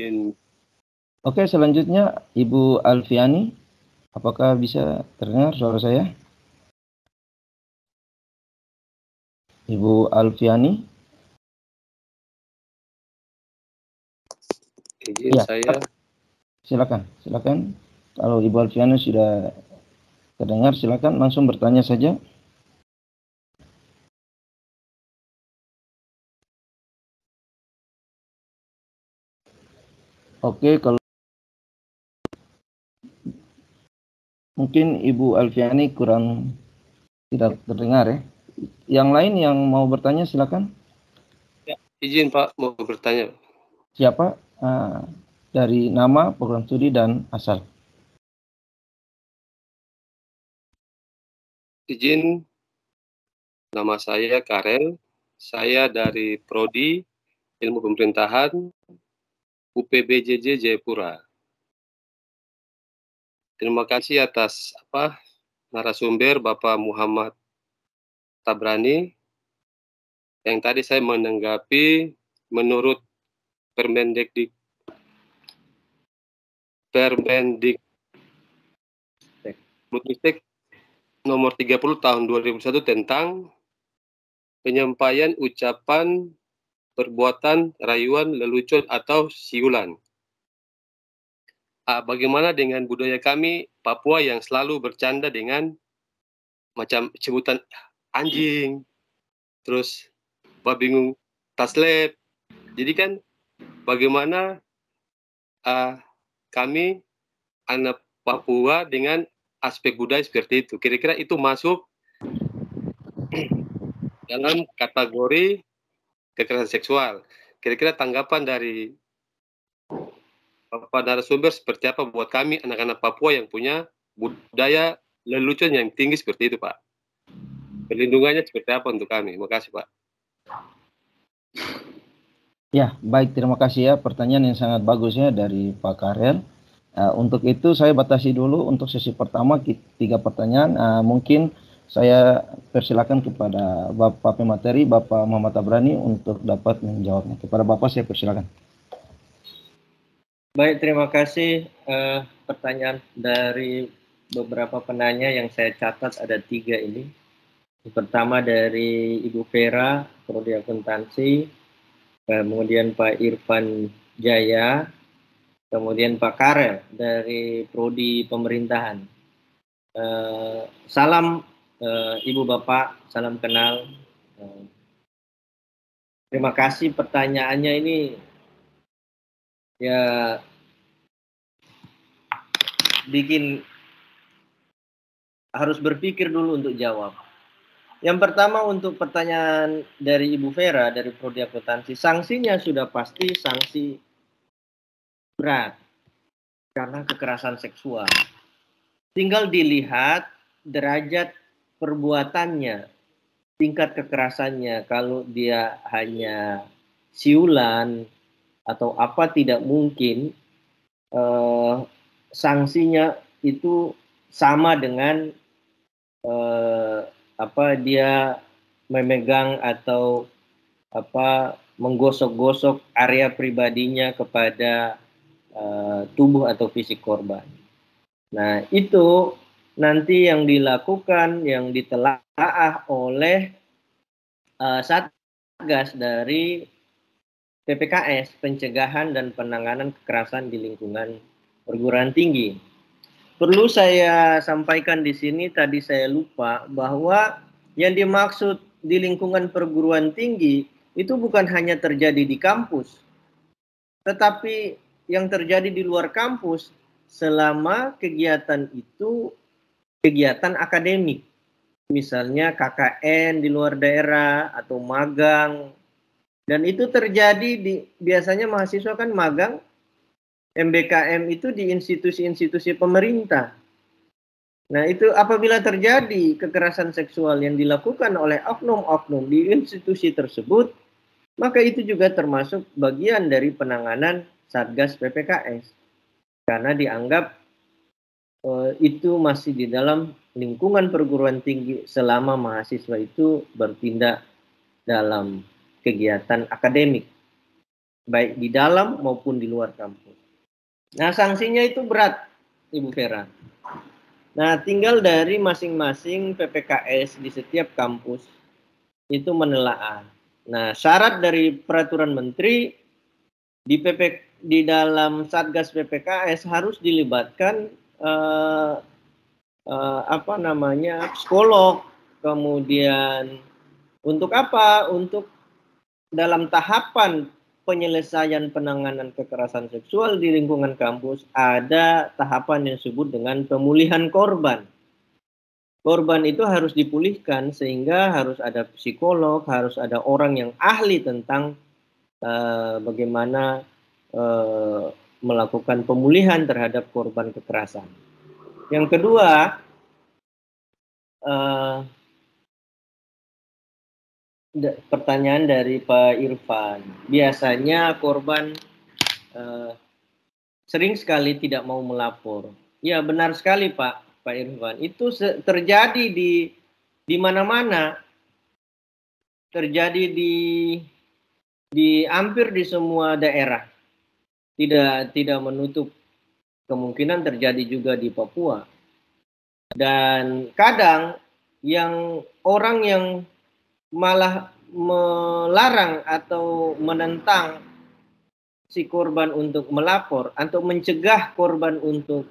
Oke, selanjutnya Ibu Alfiani, apakah bisa terdengar suara saya? Ibu Alfiani? Izin ya, saya. Silakan. Kalau Ibu Alfiani sudah terdengar, silakan langsung bertanya saja. Oke, kalau mungkin Ibu Alfiani kurang tidak terdengar ya. Yang lain yang mau bertanya silakan. Ya, izin Pak, mau bertanya. Siapa? Dari nama, program studi, dan asal. Izin, nama saya Karel. Saya dari Prodi Ilmu Pemerintahan UPBJJ Jayapura. Terima kasih atas narasumber Bapak Muhammad Tabrani, yang tadi saya menanggapi menurut Permendikbud nomor 30 tahun 2001 tentang penyampaian ucapan, perbuatan, rayuan, lelucon atau siulan. Bagaimana dengan budaya kami Papua yang selalu bercanda dengan macam sebutan anjing, terus babingung taslet. Jadi kan bagaimana kami anak Papua dengan aspek budaya seperti itu. Kira-kira itu masuk dalam kategori kekerasan seksual. Kira-kira tanggapan dari Bapak narasumber seperti apa buat kami anak-anak Papua yang punya budaya lelucon yang tinggi seperti itu Pak? Perlindungannya seperti apa untuk kami? Terima kasih Pak. Ya, baik, terima kasih ya, pertanyaan yang sangat bagus ya dari Pak Karel. Untuk itu saya batasi dulu untuk sesi pertama 3 pertanyaan. Mungkin saya persilakan kepada Bapak pemateri, Bapak Muhammad Tabrani, untuk dapat menjawabnya. Kepada Bapak saya persilakan. Baik, terima kasih. Pertanyaan dari beberapa penanya yang saya catat ada 3 ini. Yang pertama dari Ibu Vera, Prodi Akuntansi, kemudian Pak Irfan Jaya, kemudian Pak Karel dari Prodi Pemerintahan. Salam Ibu Bapak, salam kenal. Terima kasih pertanyaannya ini ya bikin harus berpikir dulu untuk jawab. Yang pertama untuk pertanyaan dari Ibu Vera dari Prodi Akuntansi, sanksinya sudah pasti sanksi berat karena kekerasan seksual. Tinggal dilihat derajat perbuatannya, tingkat kekerasannya. Kalau dia hanya siulan atau apa tidak mungkin sanksinya itu sama dengan dia memegang atau menggosok-gosok area pribadinya kepada tubuh atau fisik korban. Nah, itu nanti yang dilakukan, yang ditelaah oleh Satgas dari PPKS, Pencegahan dan Penanganan Kekerasan di Lingkungan Perguruan Tinggi. Perlu saya sampaikan di sini, tadi saya lupa, bahwa yang dimaksud di lingkungan perguruan tinggi itu bukan hanya terjadi di kampus, tetapi yang terjadi di luar kampus selama kegiatan itu kegiatan akademik. Misalnya KKN di luar daerah atau magang. Dan itu terjadi biasanya mahasiswa kan magang MBKM itu di institusi-institusi pemerintah. Nah, itu apabila terjadi kekerasan seksual yang dilakukan oleh oknum-oknum di institusi tersebut, maka itu juga termasuk bagian dari penanganan Satgas PPKS. Karena dianggap itu masih di dalam lingkungan perguruan tinggi selama mahasiswa itu bertindak dalam kegiatan akademik, baik di dalam maupun di luar kampus. Nah, sanksinya itu berat, Ibu Vera. Nah, tinggal dari masing-masing PPKS di setiap kampus itu menelaah. Nah, syarat dari peraturan menteri di dalam Satgas PPKS harus dilibatkan psikolog, kemudian untuk apa? Untuk dalam tahapan penyelesaian penanganan kekerasan seksual di lingkungan kampus ada tahapan yang disebut dengan pemulihan korban. Korban itu harus dipulihkan sehingga harus ada psikolog, harus ada orang yang ahli tentang bagaimana melakukan pemulihan terhadap korban kekerasan. Yang kedua, pertanyaan dari Pak Irfan. Biasanya korban sering sekali tidak mau melapor. Ya, benar sekali Pak Irfan. Itu terjadi di mana-mana. Terjadi di hampir di semua daerah. Tidak menutup kemungkinan terjadi juga di Papua. Dan kadang orang yang malah melarang atau menentang si korban untuk melapor atau mencegah korban untuk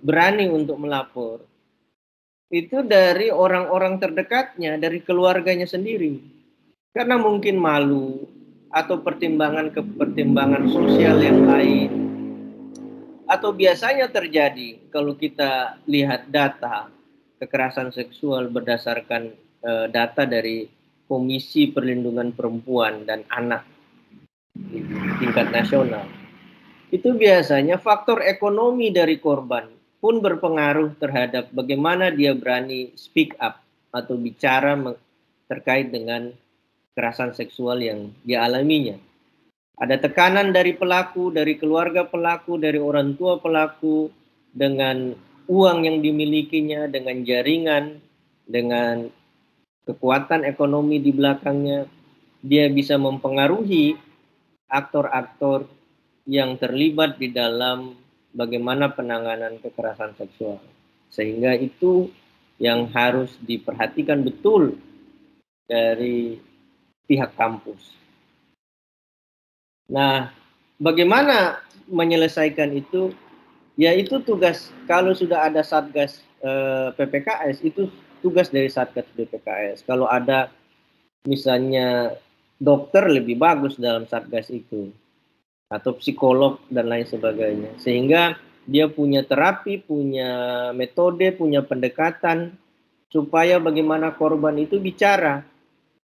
berani untuk melapor itu dari orang-orang terdekatnya, dari keluarganya sendiri, karena mungkin malu atau pertimbangan sosial yang lain. Atau biasanya terjadi kalau kita lihat data kekerasan seksual berdasarkan data dari Komisi Perlindungan Perempuan dan Anak di tingkat nasional. Itu biasanya faktor ekonomi dari korban pun berpengaruh terhadap bagaimana dia berani speak up atau bicara terkait dengan kekerasan seksual yang dialaminya. Ada tekanan dari pelaku, dari keluarga pelaku, dari orang tua pelaku, dengan uang yang dimilikinya, dengan jaringan, dengan kekuatan ekonomi di belakangnya, dia bisa mempengaruhi aktor-aktor yang terlibat di dalam bagaimana penanganan kekerasan seksual. Sehingga itu yang harus diperhatikan betul dari pihak kampus. Nah, bagaimana menyelesaikan itu? Ya itu tugas, kalau sudah ada Satgas PPKS, itu tugas dari Satgas PPKS. Kalau ada misalnya dokter lebih bagus dalam satgas itu, atau psikolog dan lain sebagainya, sehingga dia punya terapi, punya metode, punya pendekatan supaya bagaimana korban itu bicara,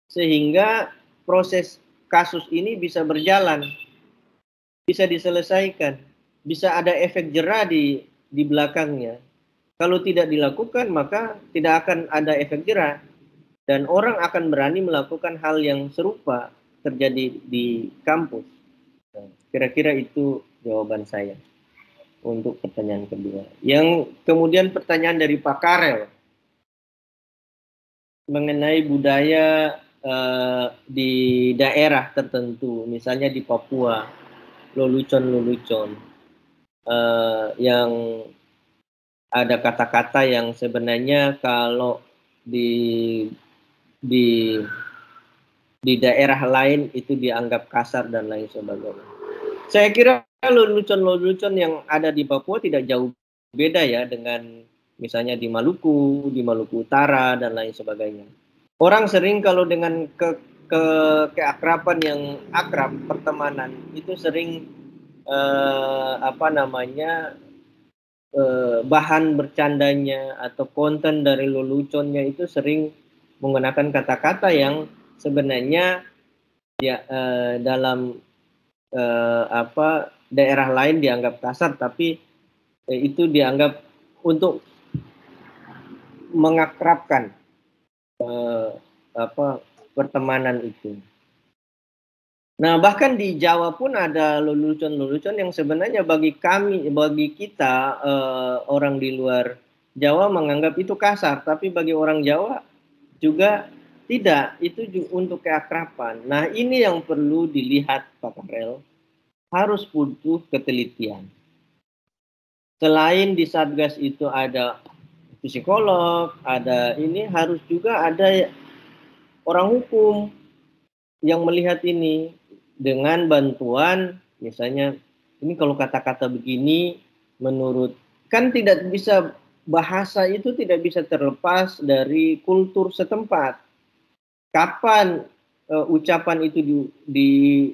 sehingga proses kasus ini bisa berjalan, bisa diselesaikan, bisa ada efek jera di belakangnya. Kalau tidak dilakukan, maka tidak akan ada efek jera, dan orang akan berani melakukan hal yang serupa terjadi di kampus. Kira-kira itu jawaban saya untuk pertanyaan kedua. Yang kemudian pertanyaan dari Pak Karel mengenai budaya di daerah tertentu, misalnya di Papua, lelucon-lelucon, yang ada kata-kata yang sebenarnya kalau di daerah lain itu dianggap kasar dan lain sebagainya. Saya kira lelucon-lelucon yang ada di Papua tidak jauh beda ya dengan misalnya di Maluku Utara dan lain sebagainya. Orang sering kalau dengan keakraban yang akrab, pertemanan itu sering bahan bercandanya atau konten dari leluconnya itu sering menggunakan kata-kata yang sebenarnya ya dalam daerah lain dianggap kasar, tapi itu dianggap untuk mengakrabkan pertemanan itu. Nah, bahkan di Jawa pun ada lelucon-lelucon yang sebenarnya bagi kita orang di luar Jawa menganggap itu kasar, tapi bagi orang Jawa juga tidak, itu untuk keakraban. Nah, ini yang perlu dilihat Pak Karel, harus butuh ketelitian. Selain di Satgas itu ada psikolog, ada ini, harus juga ada orang hukum yang melihat ini dengan bantuan, misalnya ini kalau kata-kata begini menurut, kan tidak bisa, bahasa itu tidak bisa terlepas dari kultur setempat. Kapan ucapan itu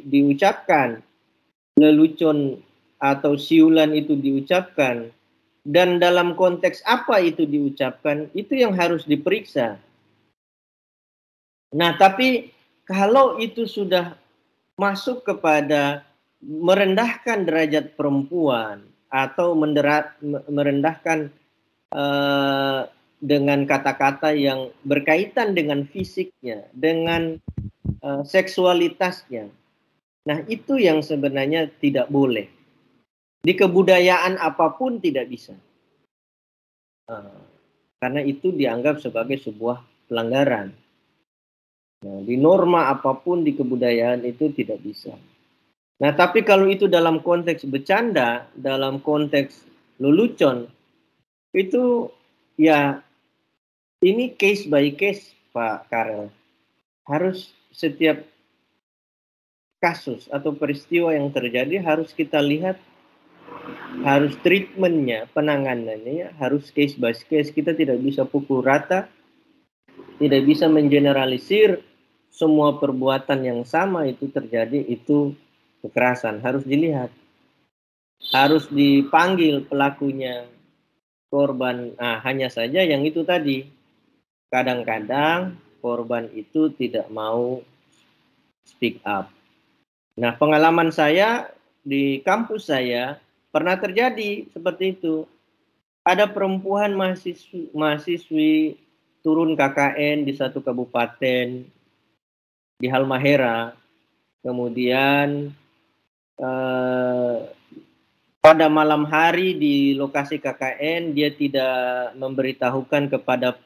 diucapkan, lelucon atau siulan itu diucapkan, dan dalam konteks apa itu diucapkan, itu yang harus diperiksa. Nah, tapi kalau itu sudah masuk kepada merendahkan derajat perempuan atau merendahkan dengan kata-kata yang berkaitan dengan fisiknya, dengan seksualitasnya, nah itu yang sebenarnya tidak boleh. Di kebudayaan apapun tidak bisa. Karena itu dianggap sebagai sebuah pelanggaran. Nah, di norma apapun di kebudayaan itu tidak bisa. Nah, tapi kalau itu dalam konteks bercanda, dalam konteks lelucon, itu ya ini case by case Pak Karel. Harus setiap kasus atau peristiwa yang terjadi harus kita lihat, harus treatmentnya, penanganannya harus case by case. Kita tidak bisa pukul rata, tidak bisa mengeneralisir semua perbuatan yang sama itu terjadi itu kekerasan. Harus dilihat, harus dipanggil pelakunya, korban. Nah, hanya saja yang itu tadi, kadang-kadang korban itu tidak mau speak up. Nah, pengalaman saya di kampus saya pernah terjadi seperti itu. Ada perempuan mahasiswi turun KKN di satu kabupaten di Halmahera. Kemudian pada malam hari di lokasi KKN dia tidak memberitahukan kepada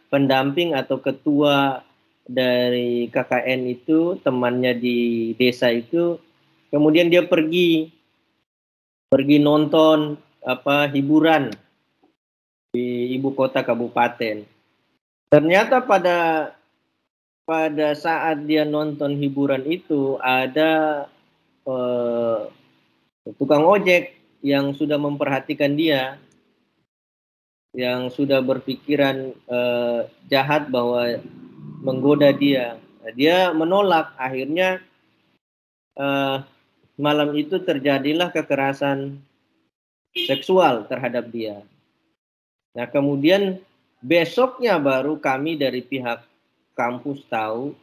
pendamping atau ketua dari KKN itu, temannya di desa itu. Kemudian dia pergi nonton hiburan di ibu kota kabupaten. Ternyata pada saat dia nonton hiburan itu ada tukang ojek yang sudah memperhatikan dia, yang sudah berpikiran jahat bahwa menggoda dia. Nah, dia menolak. Akhirnya malam itu terjadilah kekerasan seksual terhadap dia. Nah, kemudian besoknya baru kami dari pihak kampus tahu,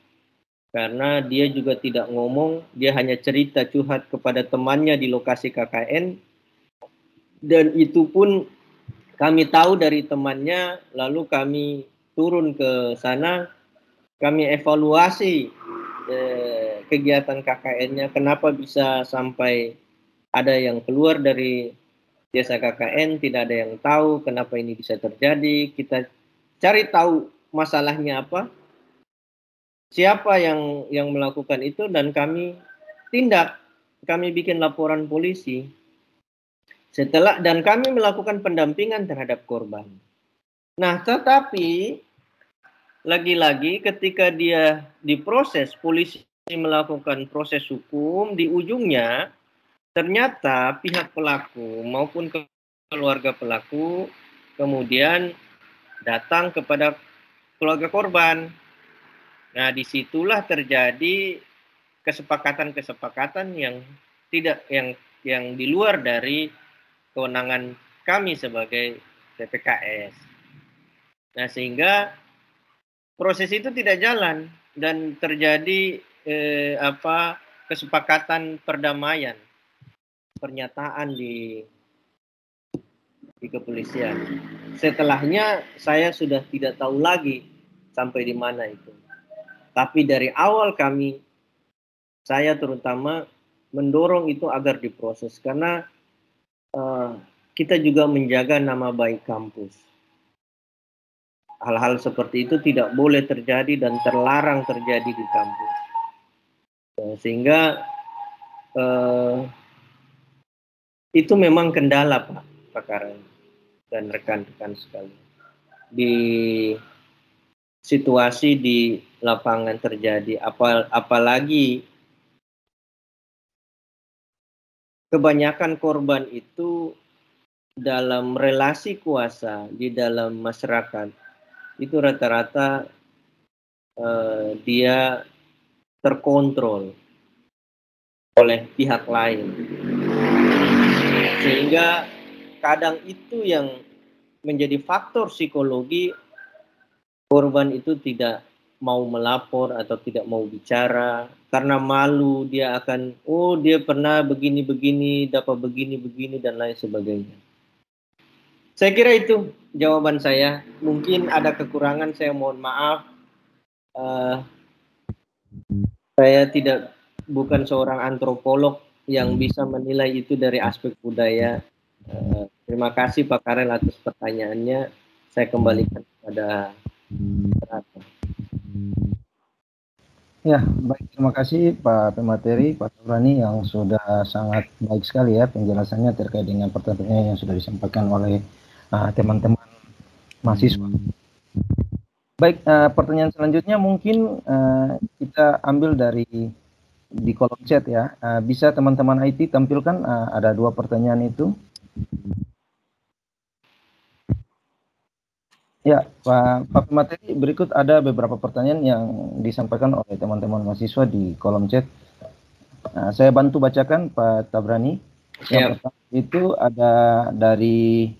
karena dia juga tidak ngomong, dia hanya cerita curhat kepada temannya di lokasi KKN, dan itu pun kami tahu dari temannya, lalu kami turun ke sana, kami evaluasi kegiatan KKN-nya, kenapa bisa sampai ada yang keluar dari desa KKN, tidak ada yang tahu kenapa ini bisa terjadi. Kita cari tahu masalahnya apa, siapa yang melakukan itu, dan kami tindak, kami bikin laporan polisi. Dan kami melakukan pendampingan terhadap korban. Nah, tetapi lagi-lagi ketika dia diproses, polisi melakukan proses hukum, di ujungnya ternyata pihak pelaku maupun keluarga pelaku kemudian datang kepada keluarga korban. Nah, disitulah terjadi kesepakatan-kesepakatan yang tidak yang di luar dari kewenangan kami sebagai PPKS. Nah, sehingga proses itu tidak jalan dan terjadi kesepakatan perdamaian, pernyataan di kepolisian. Setelahnya saya sudah tidak tahu lagi sampai di mana itu. Tapi dari awal saya terutama mendorong itu agar diproses, karena kita juga menjaga nama baik kampus. Hal-hal seperti itu tidak boleh terjadi dan terlarang terjadi di kampus. Sehingga itu memang kendala, Pak Karen dan rekan-rekan sekalian. Di situasi di lapangan terjadi, apalagi kebanyakan korban itu dalam relasi kuasa di dalam masyarakat, itu rata-rata dia terkontrol oleh pihak lain, sehingga kadang itu yang menjadi faktor psikologi. Korban itu tidak mau melapor atau tidak mau bicara karena malu, dia akan dia pernah begini-begini, dapat begini-begini dan lain sebagainya. Saya kira itu jawaban saya. Mungkin ada kekurangan, saya mohon maaf. Saya bukan seorang antropolog yang bisa menilai itu dari aspek budaya. Terima kasih Pak Karel atas pertanyaannya. Saya kembalikan kepada Ya, baik. Terima kasih Pak Pemateri, Pak Tabrani yang sudah sangat baik sekali ya penjelasannya terkait dengan pertanyaan yang sudah disampaikan oleh teman-teman mahasiswa. Baik, pertanyaan selanjutnya mungkin kita ambil di kolom chat ya. Bisa teman-teman IT tampilkan, ada 2 pertanyaan itu. Ya, Pak Pemateri, berikut ada beberapa pertanyaan yang disampaikan oleh teman-teman mahasiswa di kolom chat. Saya bantu bacakan Pak Tabrani. Yang pertama itu ada dari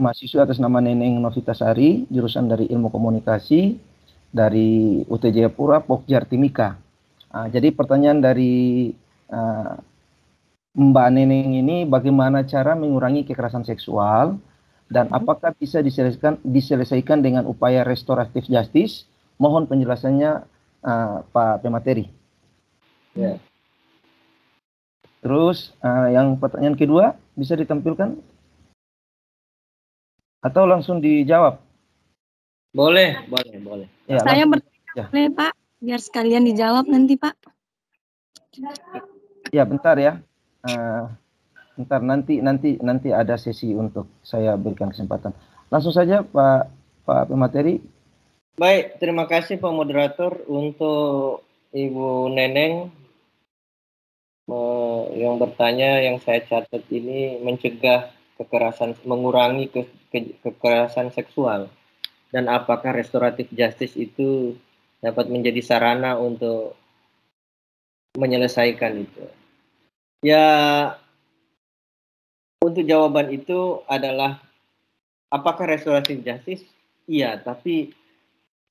mahasiswa atas nama Neneng Novitasari, jurusan dari Ilmu Komunikasi dari UT Jayapura, Pokjar Timika. Jadi pertanyaan dari Mbak Neneng ini, bagaimana cara mengurangi kekerasan seksual dan apakah bisa diselesaikan dengan upaya restoratif justice? Mohon penjelasannya Pak Pemateri. Ya. Terus yang pertanyaan kedua bisa ditampilkan atau langsung dijawab? Boleh. Ya, saya bertanya boleh Pak, biar sekalian dijawab nanti Pak. Ya, bentar ya. Bentar, nanti ada sesi untuk saya berikan kesempatan. Langsung saja Pak Pemateri. Baik, terima kasih Pak Moderator. Untuk Ibu Neneng yang bertanya, yang saya catat ini mencegah kekerasan, mengurangi kekerasan seksual. dan apakah restoratif justice itu dapat menjadi sarana untuk menyelesaikan itu? Ya, untuk jawaban itu adalah apakah restoratif justice? Iya, tapi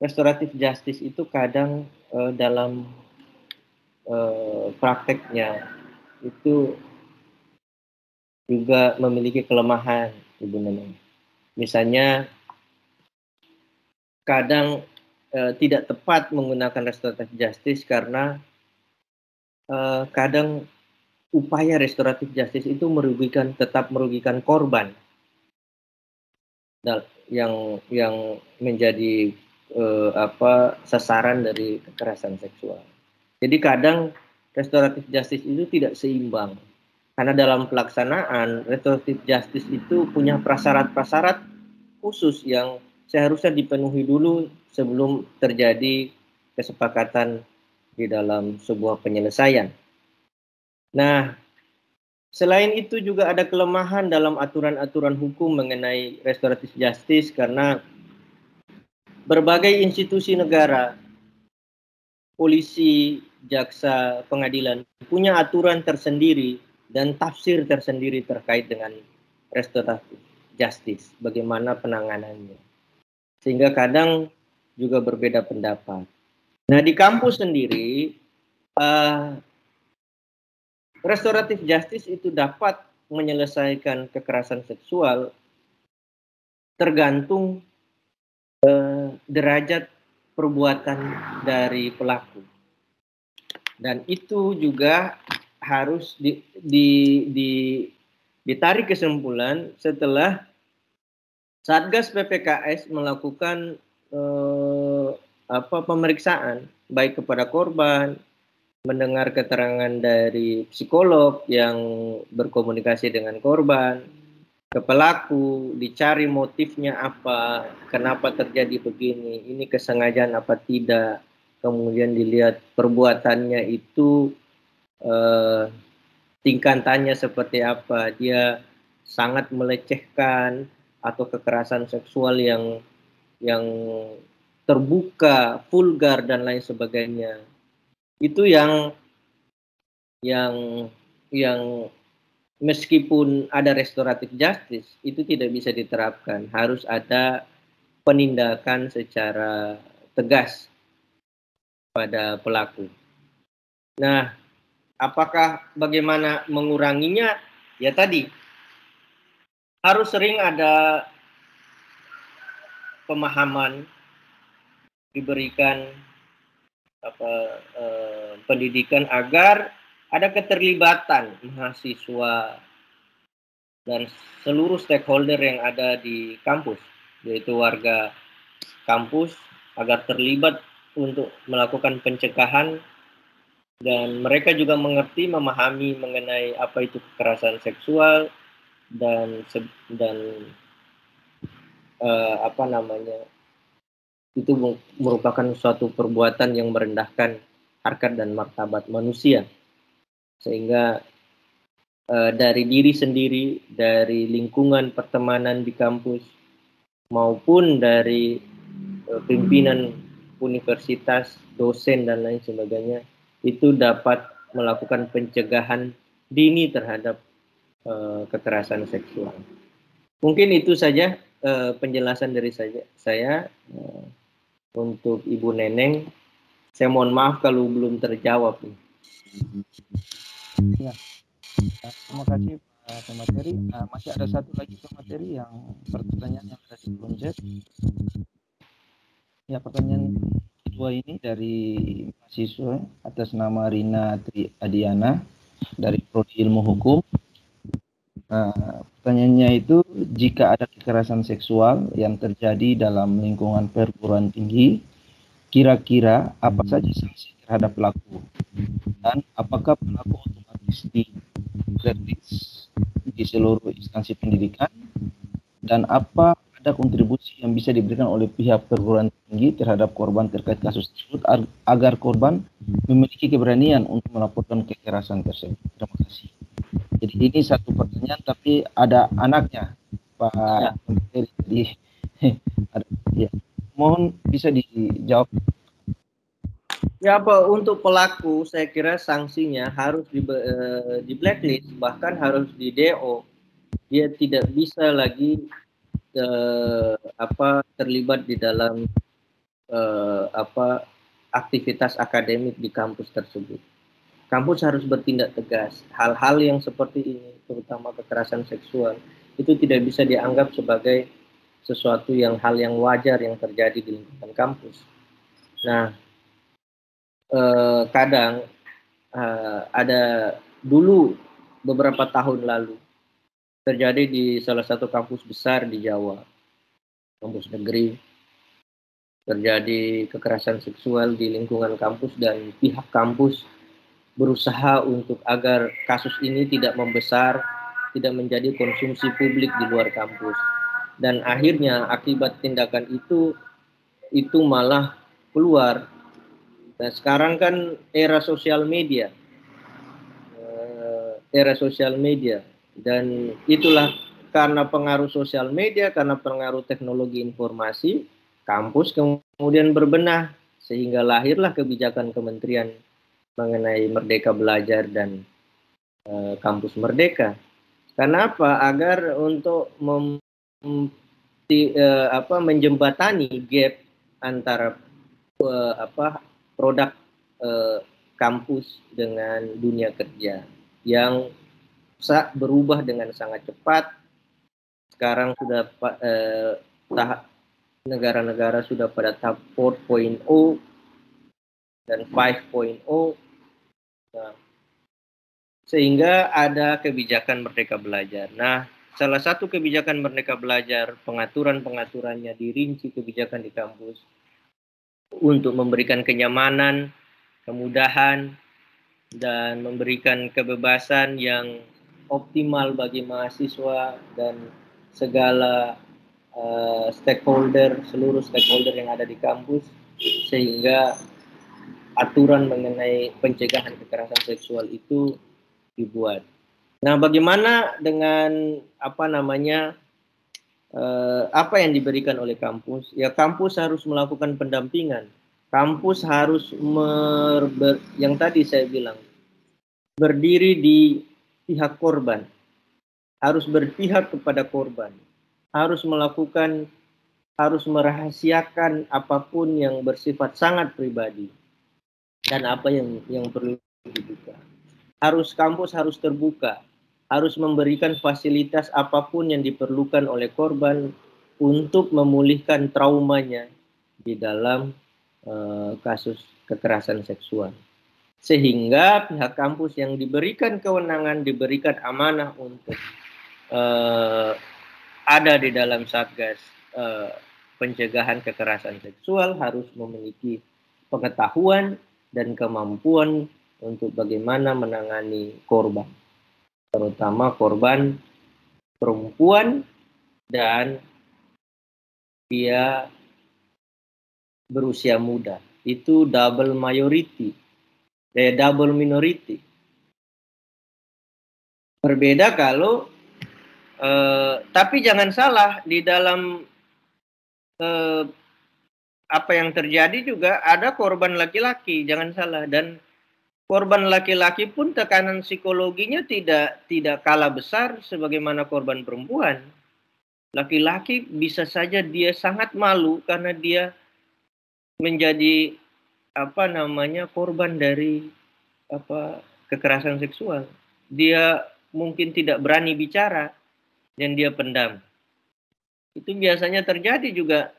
restoratif justice itu kadang dalam prakteknya itu juga memiliki kelemahan, Ibu Neneng. Misalnya kadang tidak tepat menggunakan restoratif justice karena kadang upaya restoratif justice itu tetap merugikan korban yang menjadi sasaran dari kekerasan seksual. Jadi kadang restoratif justice itu tidak seimbang karena dalam pelaksanaan restoratif justice itu punya prasyarat-prasyarat khusus yang seharusnya dipenuhi dulu sebelum terjadi kesepakatan di dalam sebuah penyelesaian. Nah, selain itu juga ada kelemahan dalam aturan-aturan hukum mengenai restoratif justice karena berbagai institusi negara, polisi, jaksa, pengadilan punya aturan tersendiri dan tafsir tersendiri terkait dengan restoratif justice, bagaimana penanganannya. Sehingga kadang juga berbeda pendapat. Nah, di kampus sendiri, restoratif justice itu dapat menyelesaikan kekerasan seksual tergantung derajat perbuatan dari pelaku. Dan itu juga harus ditarik kesimpulan setelah Satgas PPKS melakukan pemeriksaan baik kepada korban, mendengar keterangan dari psikolog yang berkomunikasi dengan korban, ke pelaku, dicari motifnya apa, kenapa terjadi begini, ini kesengajaan apa tidak, kemudian dilihat perbuatannya itu tingkatannya seperti apa, dia sangat melecehkan atau kekerasan seksual yang terbuka, vulgar dan lain sebagainya. Itu yang meskipun ada restoratif justice itu tidak bisa diterapkan, harus ada penindakan secara tegas pada pelaku. Nah, bagaimana menguranginya? Ya tadi harus sering ada pemahaman, diberikan pendidikan agar ada keterlibatan mahasiswa dan seluruh stakeholder yang ada di kampus, yaitu warga kampus, agar terlibat untuk melakukan pencegahan dan mereka juga mengerti, memahami mengenai apa itu kekerasan seksual dan itu merupakan suatu perbuatan yang merendahkan harkat dan martabat manusia. Sehingga dari diri sendiri, dari lingkungan pertemanan di kampus, maupun dari pimpinan universitas, dosen, dan lain sebagainya, itu dapat melakukan pencegahan dini terhadap kekerasan seksual. Mungkin itu saja penjelasan dari saya untuk Ibu Neneng. Saya mohon maaf kalau belum terjawab. Ya, terima kasih Pak pemateri. Masih ada satu lagi pemateri yang pertanyaan yang ada di kolom chat. Ya, pertanyaan kedua ini dari mahasiswa atas nama Rina Tri Adiana dari Prodi Ilmu Hukum. Pertanyaannya itu, jika ada kekerasan seksual yang terjadi dalam lingkungan perguruan tinggi, kira-kira apa saja sanksi terhadap pelaku? Dan apakah pelaku otomatis di-blacklist di seluruh instansi pendidikan? Dan apa ada kontribusi yang bisa diberikan oleh pihak perguruan tinggi terhadap korban terkait kasus tersebut agar korban memiliki keberanian untuk melaporkan kekerasan tersebut? Terima kasih. Jadi ini satu pertanyaan tapi ada anaknya Pak Menteri. Jadi ada, ya. Mohon bisa dijawab. Ya, Pak, untuk pelaku saya kira sanksinya harus di blacklist, bahkan harus di DO. Dia tidak bisa lagi terlibat di dalam aktivitas akademik di kampus tersebut. Kampus harus bertindak tegas. Hal-hal yang seperti ini, terutama kekerasan seksual, itu tidak bisa dianggap sebagai sesuatu hal yang wajar yang terjadi di lingkungan kampus. Nah, kadang ada dulu beberapa tahun lalu terjadi di salah satu kampus besar di Jawa, kampus negeri, terjadi kekerasan seksual di lingkungan kampus dan pihak kampus berusaha untuk agar kasus ini tidak membesar, tidak menjadi konsumsi publik di luar kampus. Dan akhirnya akibat tindakan itu malah keluar. Nah, sekarang kan era sosial media, dan itulah karena pengaruh sosial media, karena pengaruh teknologi informasi, kampus kemudian berbenah sehingga lahirlah kebijakan kementerian mengenai Merdeka Belajar dan Kampus Merdeka. Kenapa? Agar untuk menjembatani gap antara produk kampus dengan dunia kerja yang berubah dengan sangat cepat. Sekarang sudah negara-negara sudah pada tahap 4.0 dan 5.0. Nah, sehingga ada kebijakan Merdeka Belajar. Nah, salah satu kebijakan Merdeka Belajar, pengaturan-pengaturannya dirinci kebijakan di kampus untuk memberikan kenyamanan, kemudahan, dan memberikan kebebasan yang optimal bagi mahasiswa dan segala seluruh stakeholder yang ada di kampus, sehingga aturan mengenai pencegahan kekerasan seksual itu dibuat. Nah, bagaimana dengan apa yang diberikan oleh kampus? Ya, kampus harus melakukan pendampingan. Kampus harus yang tadi saya bilang, berdiri di pihak korban, harus berpihak kepada korban, harus merahasiakan apapun yang bersifat sangat pribadi dan apa yang perlu dibuka. Kampus harus terbuka, harus memberikan fasilitas apapun yang diperlukan oleh korban untuk memulihkan traumanya di dalam kasus kekerasan seksual. Sehingga pihak kampus yang diberikan kewenangan, diberikan amanah untuk ada di dalam Satgas pencegahan kekerasan seksual harus memiliki pengetahuan dan kemampuan untuk bagaimana menangani korban, terutama korban perempuan dan dia berusia muda. Itu double minority. Berbeda kalau tapi jangan salah, di dalam apa yang terjadi juga ada korban laki-laki, jangan salah, dan korban laki-laki pun tekanan psikologinya tidak kalah besar sebagaimana korban perempuan. Laki-laki bisa saja dia sangat malu karena dia menjadi korban dari kekerasan seksual. Dia mungkin tidak berani bicara dan dia pendam. Itu biasanya terjadi juga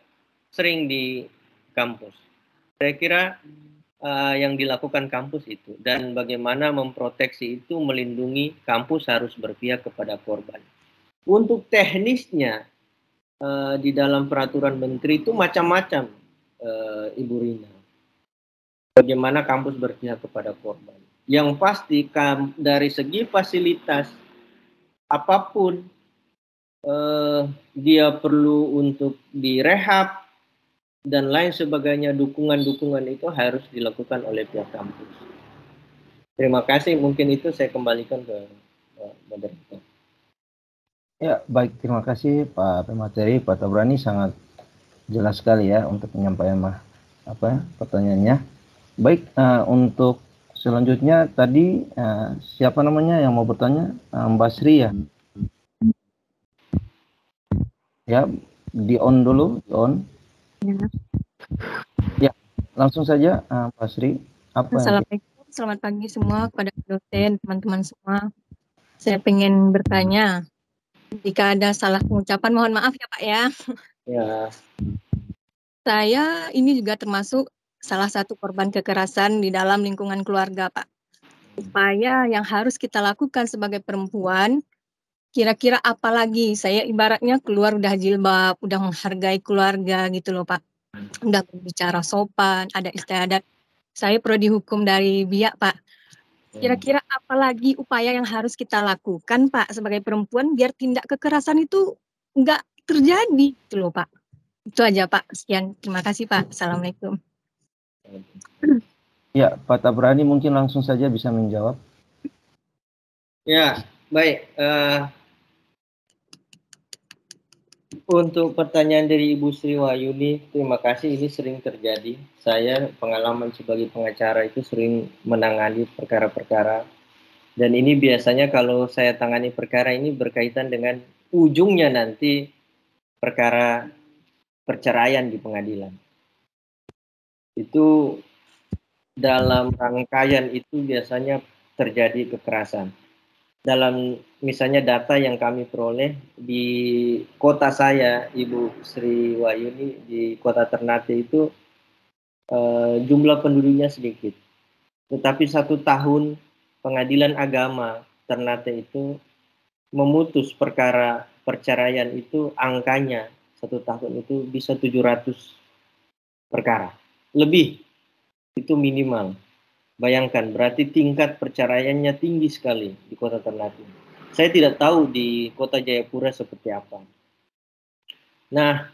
sering di kampus. Saya kira yang dilakukan kampus itu, dan bagaimana memproteksi itu, melindungi, kampus harus berpihak kepada korban. Untuk teknisnya di dalam peraturan menteri itu macam-macam, Ibu Rina. Bagaimana kampus berpihak kepada korban. Yang pasti dari segi fasilitas apapun dia perlu untuk direhab dan lain sebagainya, dukungan-dukungan itu harus dilakukan oleh pihak kampus. Terima kasih, mungkin itu saya kembalikan ke moderator. Ya, baik, terima kasih Pak Pemateri, Pak Tabrani sangat jelas sekali ya untuk penyampaian pertanyaannya. Baik, untuk selanjutnya tadi siapa namanya yang mau bertanya? Mbak Sri ya? Ya, di on dulu, di on. Ya, langsung saja Mbak Sri. Apa yang Assalamualaikum, selamat pagi semua kepada dosen, teman-teman semua. Saya pengen bertanya, jika ada salah pengucapan mohon maaf ya Pak ya. Ya, Saya ini juga termasuk salah satu korban kekerasan di dalam lingkungan keluarga Pak. Upaya yang harus kita lakukan sebagai perempuan, kira-kira apa lagi? Saya ibaratnya keluar udah jilbab, udah menghargai keluarga gitu loh Pak. Udah berbicara sopan, ada istiadat. Saya prodi hukum dari BIA Pak. Kira-kira apa lagi upaya yang harus kita lakukan Pak sebagai perempuan biar tindak kekerasan itu enggak terjadi gitu loh Pak. Itu aja Pak. Sekian. Terima kasih Pak. Assalamualaikum. Ya, Pak Tabrani mungkin langsung saja bisa menjawab. ya, baik. Untuk pertanyaan dari Ibu Sri Wahyuni, terima kasih. Ini sering terjadi. Saya pengalaman sebagai pengacara itu sering menangani perkara-perkara. Dan ini biasanya kalau saya tangani perkara ini berkaitan dengan ujungnya nanti perkara perceraian di pengadilan. Itu dalam rangkaian itu biasanya terjadi kekerasan. Dalam misalnya data yang kami peroleh di kota saya, Ibu Sri Wahyuni, di kota Ternate itu jumlah penduduknya sedikit. Tetapi 1 tahun pengadilan agama Ternate itu memutus perkara perceraian itu angkanya 1 tahun itu bisa 700 perkara. Lebih, itu minimal. Bayangkan, berarti tingkat perceraiannya tinggi sekali di kota Ternate. Saya tidak tahu di kota Jayapura seperti apa. Nah,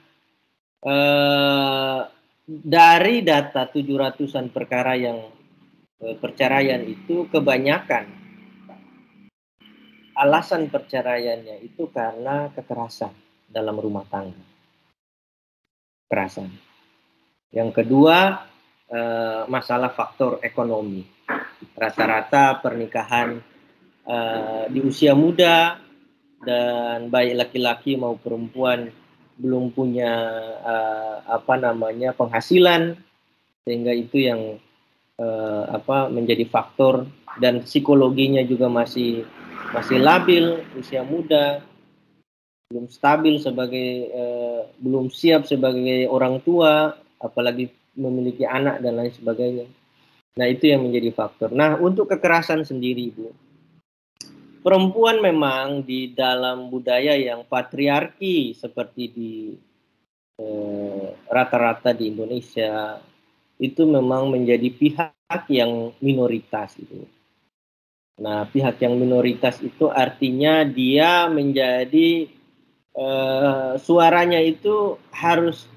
dari data 700-an perkara yang perceraian itu, kebanyakan alasan perceraiannya itu karena kekerasan dalam rumah tangga. Kekerasan. Yang kedua, masalah faktor ekonomi. Rata-rata pernikahan di usia muda dan baik laki-laki maupun perempuan belum punya penghasilan, sehingga itu yang menjadi faktor, dan psikologinya juga masih labil, usia muda, belum stabil belum siap sebagai orang tua, apalagi memiliki anak dan lain sebagainya. Nah, itu yang menjadi faktor. Nah, untuk kekerasan sendiri, Bu, perempuan memang di dalam budaya yang patriarki seperti di rata-rata di Indonesia itu memang menjadi pihak yang minoritas itu. Nah, pihak yang minoritas itu artinya dia menjadi suaranya itu harus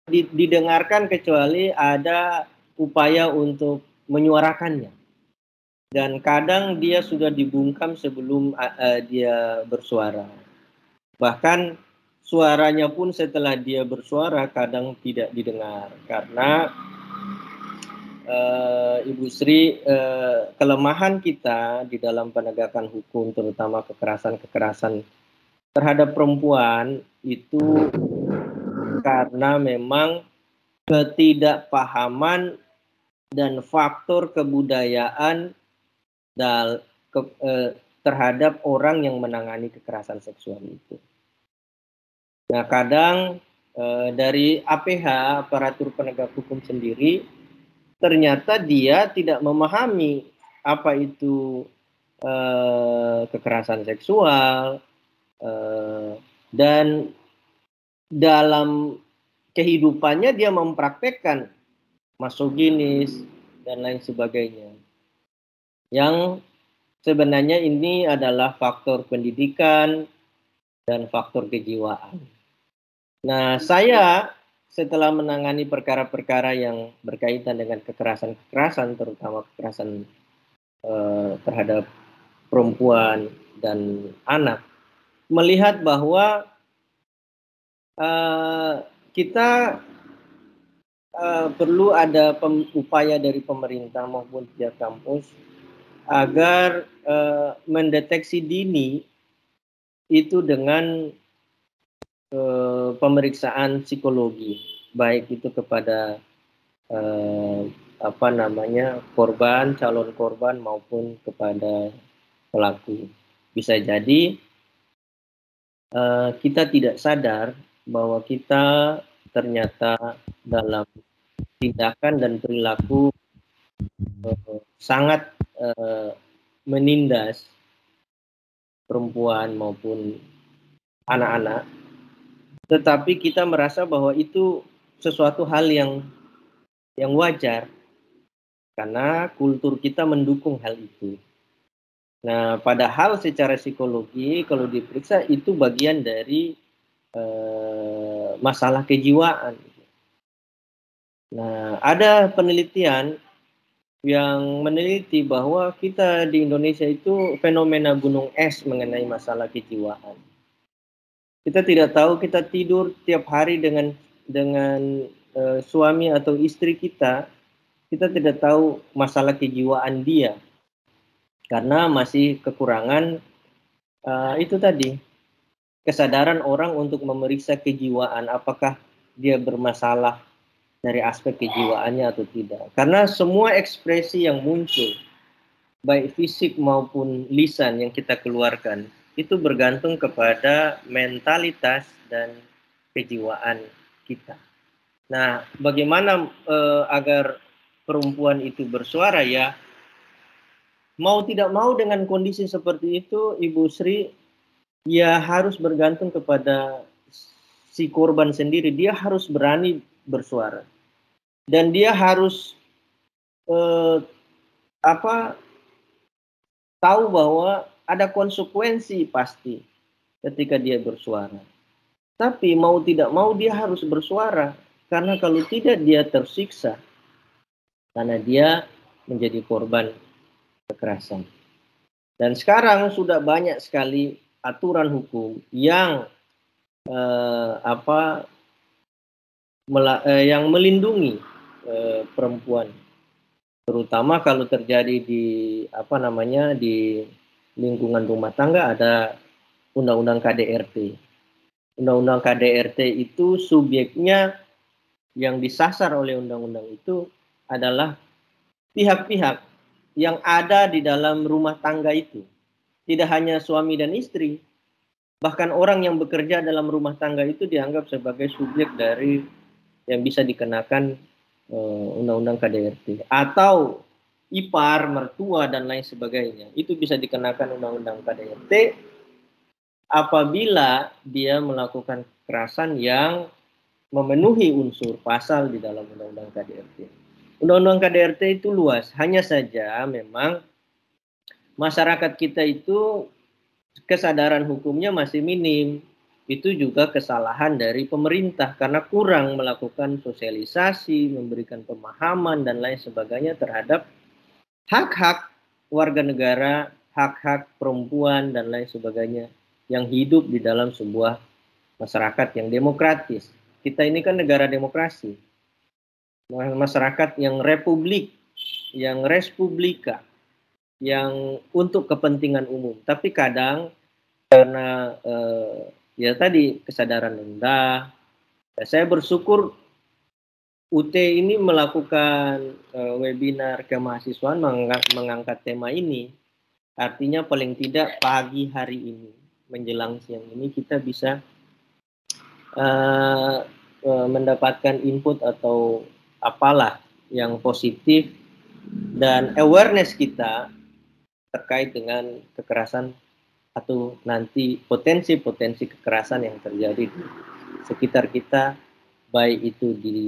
didengarkan kecuali ada upaya untuk menyuarakannya. Dan kadang dia sudah dibungkam sebelum dia bersuara. Bahkan suaranya pun setelah dia bersuara kadang tidak didengar. Karena Ibu Sri, kelemahan kita di dalam penegakan hukum, terutama kekerasan-kekerasan terhadap perempuan itu karena memang ketidakpahaman dan faktor kebudayaan terhadap orang yang menangani kekerasan seksual itu. Nah, kadang dari APH, aparatur penegak hukum sendiri, ternyata dia tidak memahami apa itu kekerasan seksual, dan dalam kehidupannya dia mempraktekkan masoginis dan lain sebagainya. Yang sebenarnya ini adalah faktor pendidikan dan faktor kejiwaan. Nah, saya setelah menangani perkara-perkara yang berkaitan dengan kekerasan-kekerasan, terutama kekerasan terhadap perempuan dan anak, melihat bahwa kita perlu ada upaya dari pemerintah maupun pihak kampus agar mendeteksi dini itu dengan pemeriksaan psikologi, baik itu kepada korban, calon korban maupun kepada pelaku. Bisa jadi kita tidak sadar bahwa kita ternyata dalam tindakan dan perilaku sangat menindas perempuan maupun anak-anak, tetapi kita merasa bahwa itu sesuatu hal yang wajar karena kultur kita mendukung hal itu. Nah, padahal secara psikologi kalau diperiksa itu bagian dari masalah kejiwaan. Nah, ada penelitian yang meneliti bahwa kita di Indonesia itu fenomena gunung es mengenai masalah kejiwaan. Kita tidak tahu, kita tidur tiap hari dengan suami atau istri kita tidak tahu masalah kejiwaan dia karena masih kekurangan itu tadi, kesadaran orang untuk memeriksa kejiwaan, apakah dia bermasalah dari aspek kejiwaannya atau tidak. Karena semua ekspresi yang muncul, baik fisik maupun lisan yang kita keluarkan, itu bergantung kepada mentalitas dan kejiwaan kita. Nah, bagaimana agar perempuan itu bersuara ya? Mau tidak mau dengan kondisi seperti itu, Ibu Sri, ya harus bergantung kepada si korban sendiri. Dia harus berani bersuara. Dan dia harus tahu bahwa ada konsekuensi pasti ketika dia bersuara. Tapi mau tidak mau dia harus bersuara. Karena kalau tidak dia tersiksa. Karena dia menjadi korban kekerasan. Dan sekarang sudah banyak sekali aturan hukum yang yang melindungi perempuan, terutama kalau terjadi di di lingkungan rumah tangga. Ada undang-undang KDRT. Undang-undang KDRT itu subjeknya yang disasar oleh undang-undang itu adalah pihak-pihak yang ada di dalam rumah tangga itu. Tidak hanya suami dan istri, bahkan orang yang bekerja dalam rumah tangga itu dianggap sebagai subjek dari yang bisa dikenakan undang-undang KDRT. Atau ipar, mertua, dan lain sebagainya. Itu bisa dikenakan undang-undang KDRT apabila dia melakukan kekerasan yang memenuhi unsur pasal di dalam undang-undang KDRT. Undang-undang KDRT itu luas, hanya saja memang masyarakat kita itu kesadaran hukumnya masih minim. Itu juga kesalahan dari pemerintah karena kurang melakukan sosialisasi, memberikan pemahaman dan lain sebagainya terhadap hak-hak warga negara, hak-hak perempuan dan lain sebagainya yang hidup di dalam sebuah masyarakat yang demokratis. Kita ini kan negara demokrasi. Masyarakat yang republik, yang respublika, yang untuk kepentingan umum. Tapi kadang karena ya tadi kesadaran rendah, saya bersyukur UT ini melakukan webinar kemahasiswaan mengangkat tema ini. Artinya paling tidak pagi hari ini menjelang siang ini kita bisa mendapatkan input atau apalah yang positif dan awareness kita terkait dengan kekerasan atau nanti potensi-potensi kekerasan yang terjadi di sekitar kita, baik itu di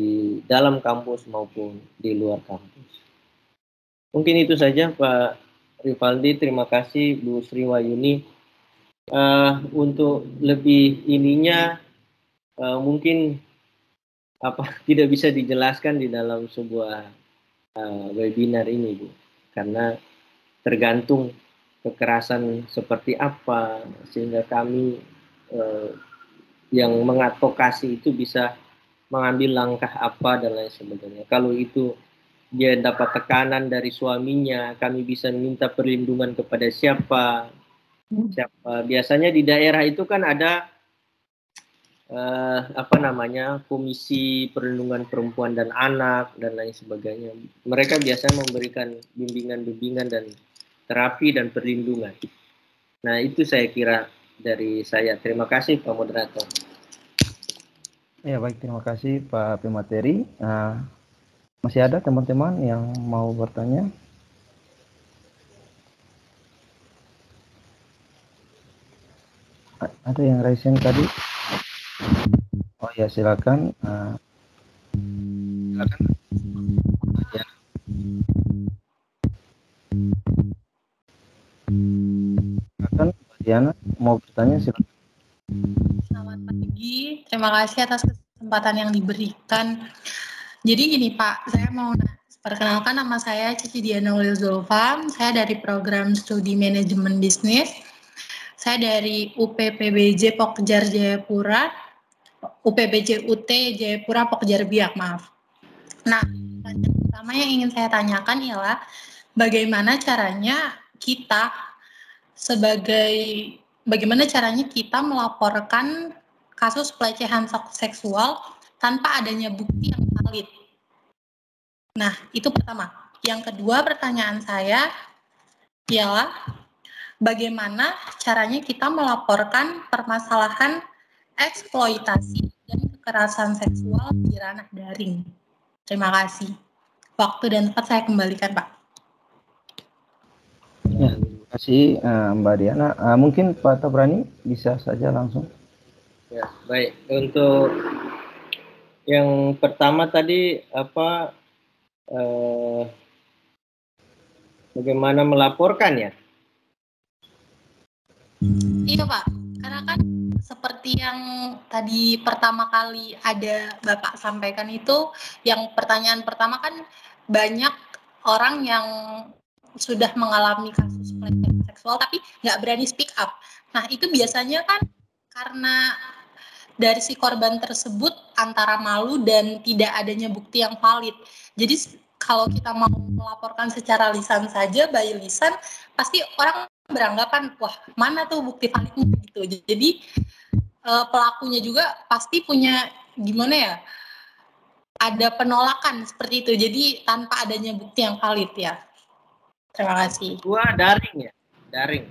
dalam kampus maupun di luar kampus. Mungkin itu saja Pak Rivaldi, terima kasih Bu Sri Wayuni. Untuk lebih ininya mungkin tidak bisa dijelaskan di dalam sebuah webinar ini, Bu, karena tergantung kekerasan seperti apa sehingga kami yang mengadvokasi itu bisa mengambil langkah apa dan lain sebagainya. Kalau itu dia dapat tekanan dari suaminya, kami bisa minta perlindungan kepada siapa. Biasanya di daerah itu kan ada Komisi Perlindungan Perempuan dan Anak dan lain sebagainya. Mereka biasanya memberikan bimbingan-bimbingan dan terapi dan perlindungan. Nah, itu saya kira dari saya. Terima kasih Pak Moderator. Ya, baik, terima kasih Pak Pemateri. Masih ada teman-teman yang mau bertanya? Ada yang raising tadi? Oh ya, silakan. Silakan. Ya. Silakan, Mbak Diana mau bertanya, silakan. Selamat pagi, terima kasih atas kesempatan yang diberikan. Jadi gini Pak, saya mau perkenalkan, nama saya Cici Diana Zulfa, saya dari program studi manajemen bisnis. Saya dari UPPBJ Pokjar Jayapura, UPBJ UT Jayapura Pokjar Biak, maaf. Nah, pertanyaan pertama yang ingin saya tanyakan ialah bagaimana caranya kita melaporkan kasus pelecehan seksual tanpa adanya bukti yang valid. Nah, itu pertama. Yang kedua, pertanyaan saya ialah bagaimana caranya kita melaporkan permasalahan eksploitasi dan kekerasan seksual di ranah daring. Terima kasih. Waktu dan tempat saya kembalikan, Pak. Ya, terima kasih Mbak Diana. Mungkin Pak Tabrani bisa saja langsung. Ya, baik. Untuk yang pertama tadi bagaimana melaporkan ya? Iya Pak, karena kan seperti yang tadi pertama kali ada Bapak sampaikan itu, yang pertanyaan pertama kan banyak orang yang sudah mengalami kasus pelecehan seksual tapi nggak berani speak up. Nah itu biasanya kan karena dari si korban tersebut antara malu dan tidak adanya bukti yang valid. Jadi kalau kita mau melaporkan secara lisan saja, by lisan, pasti orang beranggapan, wah mana tuh bukti validnya gitu. Jadi pelakunya juga pasti punya gimana ya, ada penolakan seperti itu. Jadi tanpa adanya bukti yang valid ya. Terima kasih. Gua daring ya, daring.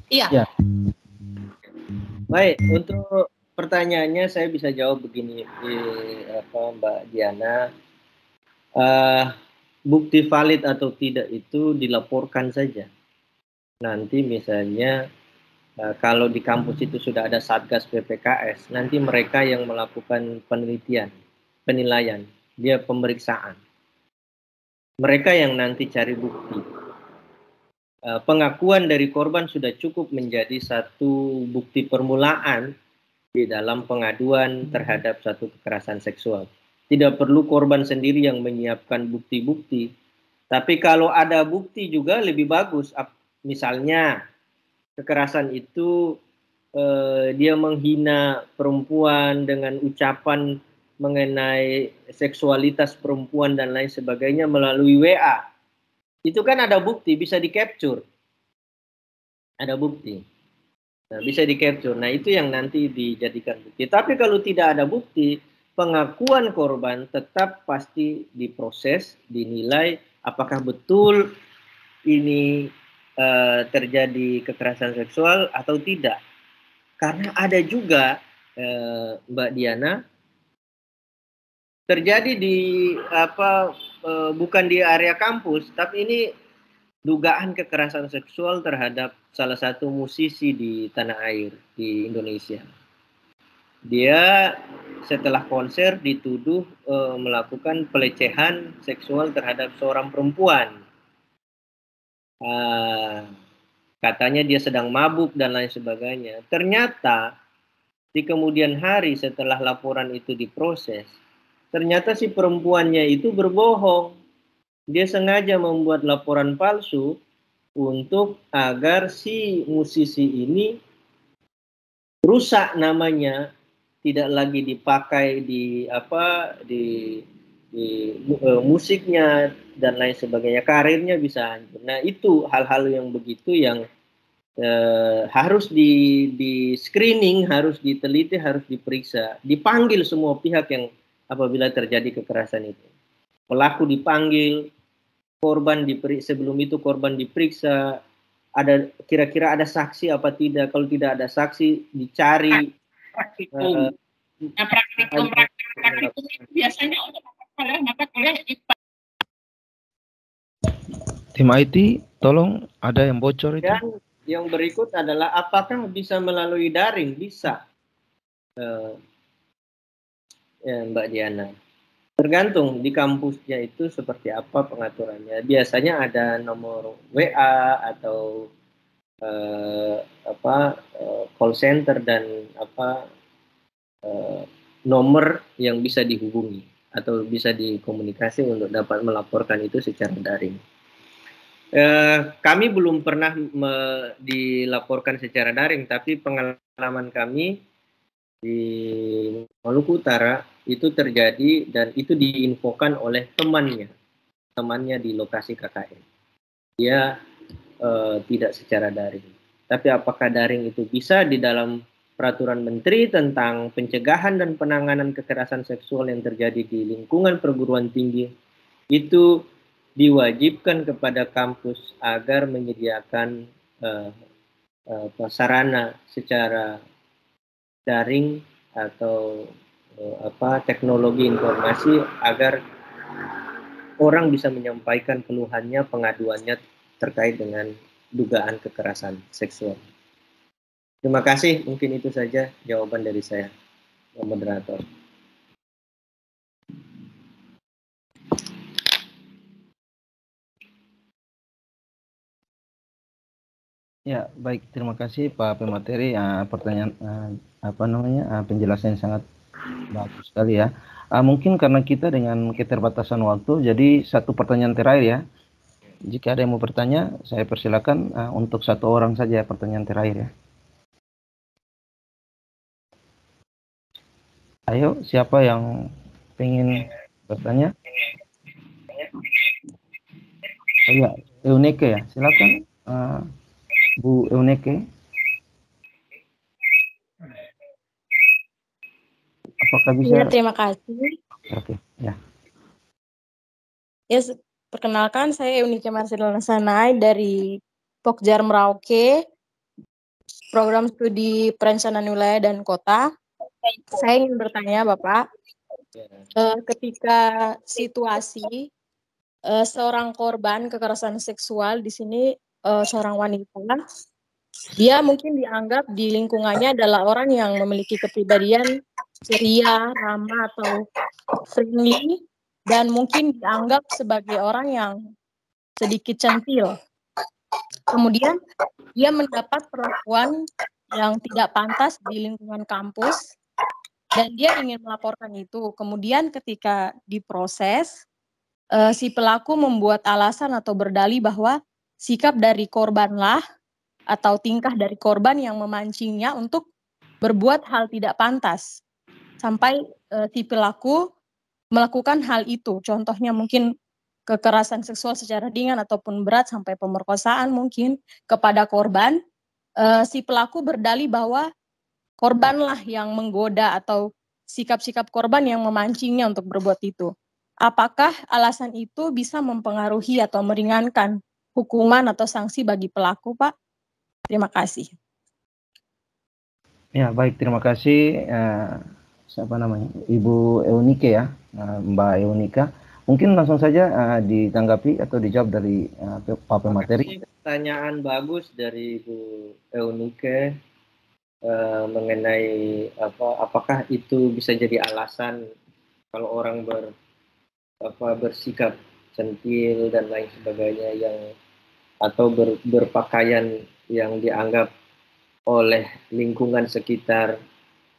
Iya. Ya. Baik, untuk pertanyaannya saya bisa jawab begini, Mbak Diana. Bukti valid atau tidak itu dilaporkan saja. Nanti misalnya kalau di kampus itu sudah ada Satgas PPKS, nanti mereka yang melakukan penilaian, dia pemeriksaan. Mereka yang nanti cari bukti. Pengakuan dari korban sudah cukup menjadi satu bukti permulaan di dalam pengaduan terhadap satu kekerasan seksual. Tidak perlu korban sendiri yang menyiapkan bukti-bukti. Tapi kalau ada bukti juga lebih bagus. Misalnya kekerasan itu dia menghina perempuan dengan ucapan mengenai seksualitas perempuan dan lain sebagainya melalui WA. Itu kan ada bukti, bisa di-capture. Ada bukti. Nah, bisa di-capture. Nah, itu yang nanti dijadikan bukti. Tapi kalau tidak ada bukti, pengakuan korban tetap pasti diproses, dinilai apakah betul ini terjadi kekerasan seksual atau tidak. Karena ada juga Mbak Diana terjadi di bukan di area kampus, tapi ini dugaan kekerasan seksual terhadap salah satu musisi di tanah air di Indonesia. Dia setelah konser dituduh melakukan pelecehan seksual terhadap seorang perempuan. Katanya dia sedang mabuk dan lain sebagainya. Ternyata di kemudian hari setelah laporan itu diproses, ternyata si perempuannya itu berbohong. Dia sengaja membuat laporan palsu untuk agar si musisi ini rusak namanya tidak lagi dipakai di musiknya dan lain sebagainya, karirnya bisa hancur. Nah, itu hal-hal yang begitu yang harus di screening, harus diteliti, harus diperiksa, dipanggil semua pihak yang apabila terjadi kekerasan itu. Pelaku dipanggil, korban sebelum itu korban diperiksa, ada kira-kira ada saksi apa tidak, kalau tidak ada saksi dicari. Praktikum. Nah, praktikum itu biasanya oleh IPA. Tim IT, tolong ada yang bocor itu. Dan yang berikut adalah apakah bisa melalui daring? Bisa, ya, Mbak Diana. Tergantung di kampusnya itu seperti apa pengaturannya. Biasanya ada nomor WA atau call center dan nomor yang bisa dihubungi atau bisa dikomunikasi untuk dapat melaporkan itu secara daring. Kami belum pernah dilaporkan secara daring, tapi pengalaman kami di Maluku Utara itu terjadi dan itu diinfokan oleh temannya di lokasi KKN. Dia tidak secara daring. Tapi apakah daring itu bisa di dalam peraturan menteri tentang pencegahan dan penanganan kekerasan seksual yang terjadi di lingkungan perguruan tinggi, itu diwajibkan kepada kampus agar menyediakan sarana secara daring atau teknologi informasi agar orang bisa menyampaikan keluhannya, pengaduannya terkait dengan dugaan kekerasan seksual. Terima kasih, mungkin itu saja jawaban dari saya, moderator. Ya, baik, terima kasih Pak Pemateri. Pertanyaan penjelasan yang sangat bagus sekali ya. Mungkin karena kita dengan keterbatasan waktu, jadi satu pertanyaan terakhir ya. Jika ada yang mau bertanya, saya persilakan untuk satu orang saja pertanyaan terakhir ya. Ayo, siapa yang ingin bertanya? Ya, Eunike ya, silakan. Bu Eunike, apakah bisa? Ya, terima kasih. Oke, ya. Ya, perkenalkan saya Eunike Marcelina Sanai dari Pokjar Merauke, program studi perencanaan wilayah dan kota. Saya ingin bertanya, Bapak, ketika situasi seorang korban kekerasan seksual di sini seorang wanita, dia mungkin dianggap di lingkungannya adalah orang yang memiliki kepribadian ceria, ramah atau friendly, dan mungkin dianggap sebagai orang yang sedikit centil. Kemudian dia mendapat perlakuan yang tidak pantas di lingkungan kampus dan dia ingin melaporkan itu. Kemudian ketika diproses, si pelaku membuat alasan atau berdalih bahwa sikap dari korbanlah atau tingkah dari korban yang memancingnya untuk berbuat hal tidak pantas. Sampai si pelaku melakukan hal itu. Contohnya mungkin kekerasan seksual secara ringan ataupun berat sampai pemerkosaan mungkin kepada korban. Si pelaku berdalih bahwa korbanlah yang menggoda atau sikap-sikap korban yang memancingnya untuk berbuat itu. Apakah alasan itu bisa mempengaruhi atau meringankan hukuman atau sanksi bagi pelaku, Pak? Terima kasih. Ya, baik, terima kasih. Siapa namanya? Ibu Eunike ya, Mbak Eunika. Mungkin langsung saja ditanggapi atau dijawab dari Pak Pemateri. Pertanyaan bagus dari Ibu Eunike mengenai apakah itu bisa jadi alasan kalau orang bersikap centil dan lain sebagainya atau berpakaian yang dianggap oleh lingkungan sekitar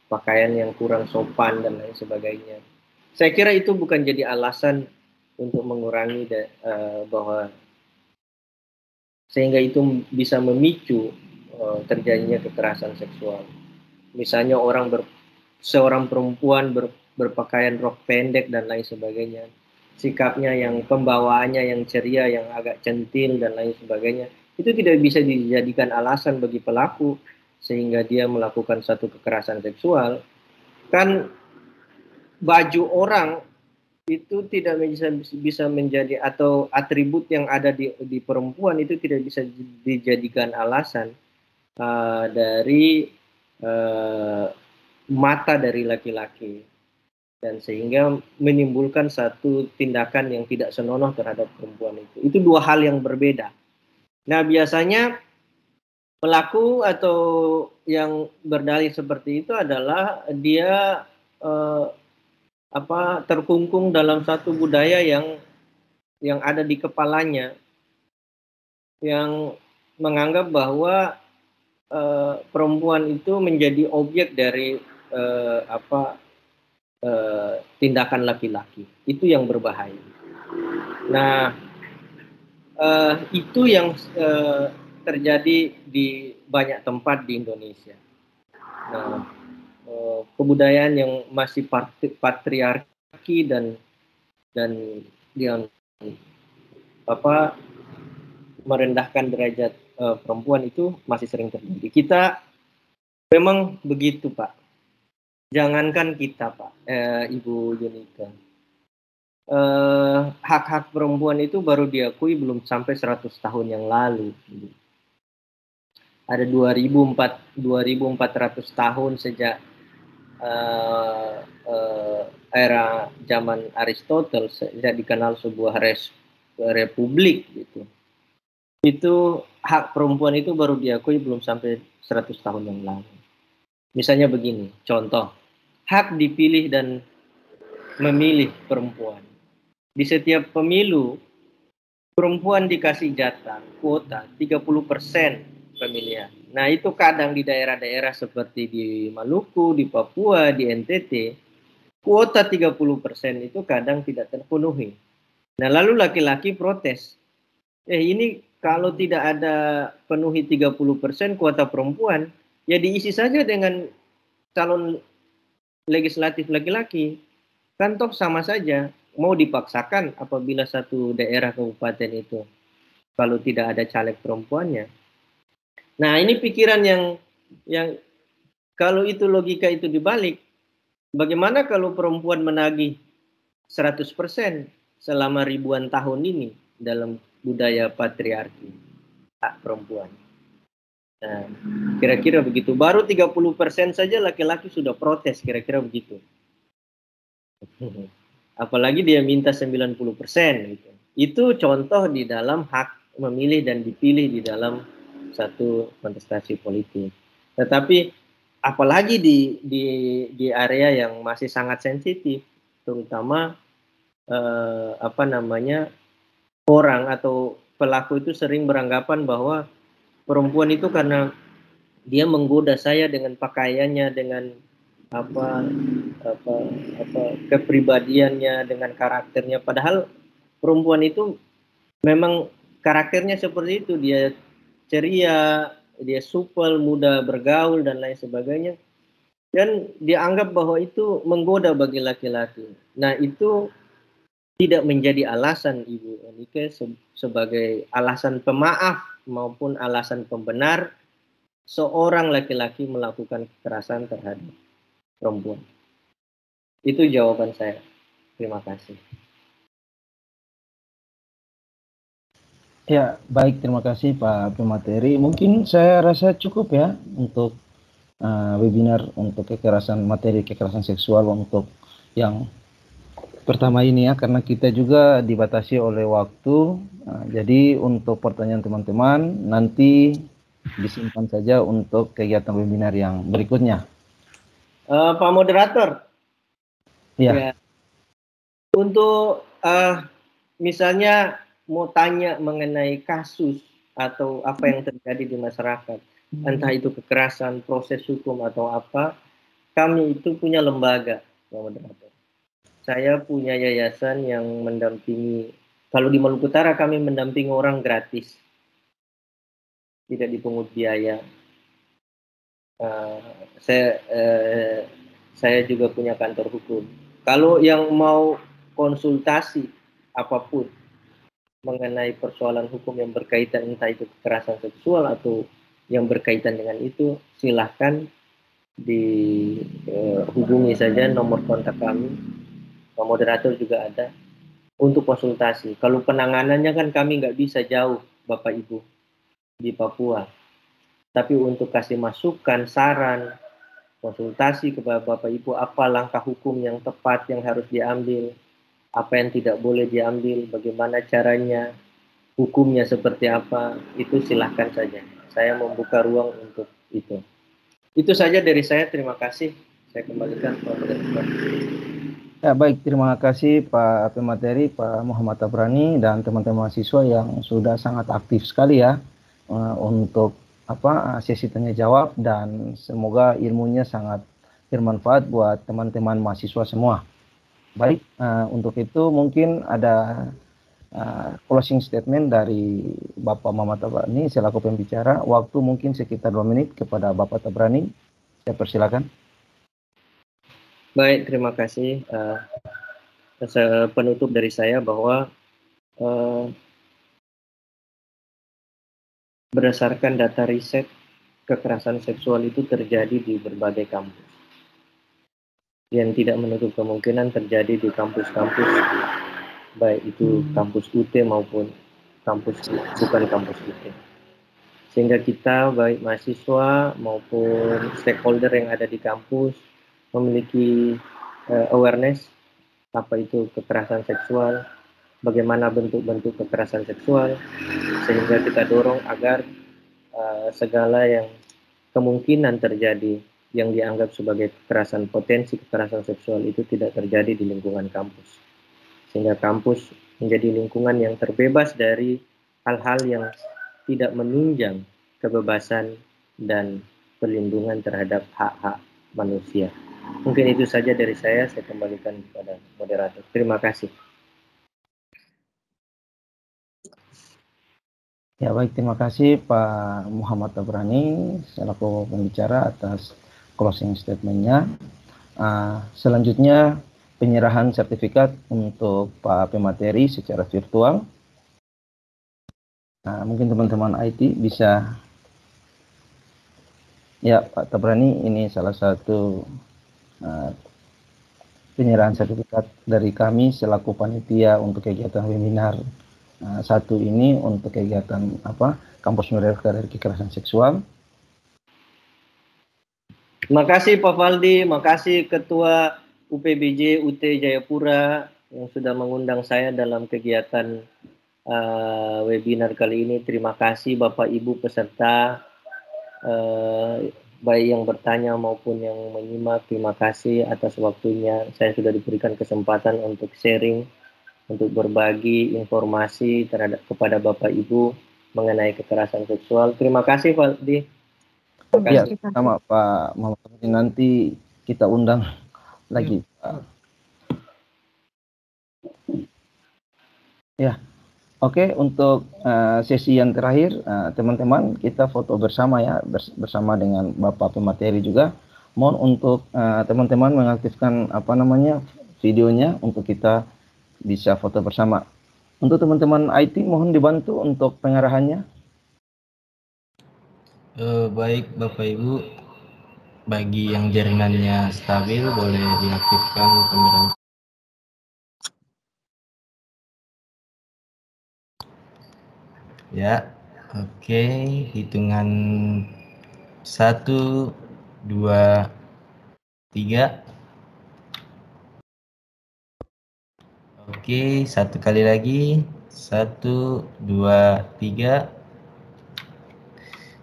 pakaian yang kurang sopan dan lain sebagainya. Saya kira itu bukan jadi alasan untuk mengurangi bahwa sehingga itu bisa memicu terjadinya kekerasan seksual. Misalnya orang seorang perempuan berpakaian rok pendek dan lain sebagainya, sikapnya yang pembawaannya yang ceria, yang agak centil dan lain sebagainya, itu tidak bisa dijadikan alasan bagi pelaku sehingga dia melakukan satu kekerasan seksual. Kan baju orang itu tidak bisa menjadi, atau atribut yang ada di perempuan itu tidak bisa dijadikan alasan dari mata dari laki-laki, dan sehingga menimbulkan satu tindakan yang tidak senonoh terhadap perempuan itu. Itu dua hal yang berbeda. Nah, biasanya pelaku atau yang berdalih seperti itu adalah dia terkungkung dalam satu budaya yang ada di kepalanya, yang menganggap bahwa perempuan itu menjadi objek dari tindakan laki-laki. Itu yang berbahaya. Nah, itu yang terjadi di banyak tempat di Indonesia. Nah, kebudayaan yang masih patriarki dan yang merendahkan derajat perempuan itu masih sering terjadi. Kita memang begitu, Pak. Jangankan kita, Pak, Ibu Yunika. Hak-hak perempuan itu baru diakui belum sampai 100 tahun yang lalu. Ada 2.400 tahun sejak era zaman Aristoteles, sejak dikenal sebuah republik gitu. Itu hak perempuan itu baru diakui belum sampai 100 tahun yang lalu. Misalnya begini, contoh, hak dipilih dan memilih perempuan. Di setiap pemilu, perempuan dikasih jatah, kuota 30% pemilihan. Nah, itu kadang di daerah-daerah seperti di Maluku, di Papua, di NTT, kuota 30% itu kadang tidak terpenuhi. Nah, lalu laki-laki protes. Ini kalau tidak ada penuhi 30% kuota perempuan, ya diisi saja dengan calon legislatif laki-laki. Kan toh sama saja, mau dipaksakan apabila satu daerah kabupaten itu kalau tidak ada caleg perempuannya. Nah, ini pikiran yang kalau itu logika itu dibalik, bagaimana kalau perempuan menagih 100% selama ribuan tahun ini dalam budaya patriarki hak perempuan. Nah, kira-kira begitu. Baru 30% saja laki-laki sudah protes, kira-kira begitu. Apalagi dia minta 90% gitu. Itu contoh di dalam hak memilih dan dipilih di dalam satu kontestasi politik. Tetapi apalagi di area yang masih sangat sensitif, terutama orang atau pelaku itu sering beranggapan bahwa perempuan itu karena dia menggoda saya dengan pakaiannya, dengan kepribadiannya, dengan karakternya. Padahal perempuan itu memang karakternya seperti itu, dia ceria, dia supel, mudah bergaul dan lain sebagainya, dan dianggap bahwa itu menggoda bagi laki-laki. Nah, itu tidak menjadi alasan Ibu Enike sebagai alasan pemaaf maupun alasan pembenar seorang laki-laki melakukan kekerasan terhadap perempuan. Itu jawaban saya. Terima kasih. Ya, baik, terima kasih Pak pemateri. Mungkin saya rasa cukup ya untuk webinar untuk materi kekerasan seksual untuk yang pertama ini ya, karena kita juga dibatasi oleh waktu. Jadi untuk pertanyaan teman-teman nanti disimpan saja untuk kegiatan webinar yang berikutnya. Pak Moderator, ya. Untuk misalnya mau tanya mengenai kasus atau apa yang terjadi di masyarakat, entah itu kekerasan, proses hukum atau apa, kami itu punya lembaga, Pak Moderator. Saya punya yayasan yang mendampingi, kalau di Maluku Utara kami mendampingi orang gratis, tidak dipungut biaya. saya juga punya kantor hukum. Kalau yang mau konsultasi apapun mengenai persoalan hukum yang berkaitan entah itu kekerasan seksual atau yang berkaitan dengan itu, silahkan dihubungi saja nomor kontak kami. Pak moderator juga ada untuk konsultasi. Kalau penanganannya kan kami nggak bisa jauh, Bapak Ibu, di Papua. Tapi untuk kasih masukan, saran, konsultasi kepada Bapak Ibu, apa langkah hukum yang tepat yang harus diambil, apa yang tidak boleh diambil, bagaimana caranya, hukumnya seperti apa, itu silahkan saja. Saya membuka ruang untuk itu. Itu saja dari saya, terima kasih. Saya kembalikan Pak Moderator. Ya, baik, terima kasih Pak Pemateri, Pak Muhammad Tabrani, dan teman-teman mahasiswa yang sudah sangat aktif sekali ya untuk sesi tanya jawab, dan semoga ilmunya sangat bermanfaat buat teman-teman mahasiswa semua. Baik, untuk itu mungkin ada closing statement dari Bapak Muhammad Tabrani selaku pembicara. Waktu mungkin sekitar 2 menit kepada Bapak Tabrani. Saya persilakan. Baik, terima kasih. Penutup dari saya bahwa berdasarkan data riset, kekerasan seksual itu terjadi di berbagai kampus. Yang tidak menutup kemungkinan terjadi di kampus-kampus, baik itu kampus UT maupun kampus bukan kampus UT. Sehingga kita, baik mahasiswa maupun stakeholder yang ada di kampus, memiliki awareness apa itu kekerasan seksual, bagaimana bentuk-bentuk kekerasan seksual, sehingga kita dorong agar segala yang kemungkinan terjadi yang dianggap sebagai kekerasan, potensi kekerasan seksual itu tidak terjadi di lingkungan kampus, sehingga kampus menjadi lingkungan yang terbebas dari hal-hal yang tidak menunjang kebebasan dan perlindungan terhadap hak-hak manusia. Mungkin itu saja dari saya kembalikan kepada moderator. Terima kasih. Ya, baik, terima kasih Pak Muhammad Tabrani selaku pembicara atas closing statement-nya. Selanjutnya penyerahan sertifikat untuk Pak Pemateri secara virtual. Mungkin teman-teman IT bisa. Ya, Pak Tabrani, ini salah satu penyerahan sertifikat dari kami selaku panitia untuk kegiatan webinar satu ini untuk kegiatan Kampus Merdeka dari Kekerasan Seksual. Terima kasih Pak Faldi, terima kasih Ketua UPBJ UT Jayapura yang sudah mengundang saya dalam kegiatan webinar kali ini. Terima kasih Bapak Ibu peserta, baik yang bertanya maupun yang menyimak. Terima kasih atas waktunya. Saya sudah diberikan kesempatan untuk sharing, untuk berbagi informasi kepada Bapak Ibu mengenai kekerasan seksual. Terima kasih Faldi. Ya, sama Pak Muhammad, nanti kita undang lagi. Ya, oke, untuk sesi yang terakhir, teman-teman, kita foto bersama ya, bersama dengan Bapak Pemateri juga. Mohon untuk teman-teman mengaktifkan videonya untuk kita bisa foto bersama. Untuk teman-teman IT, mohon dibantu untuk pengarahannya. Baik Bapak Ibu, bagi yang jaringannya stabil boleh diaktifkan kameranya. Ya, oke, hitungan 1, 2, 3. Oke, satu kali lagi. 1, 2, 3.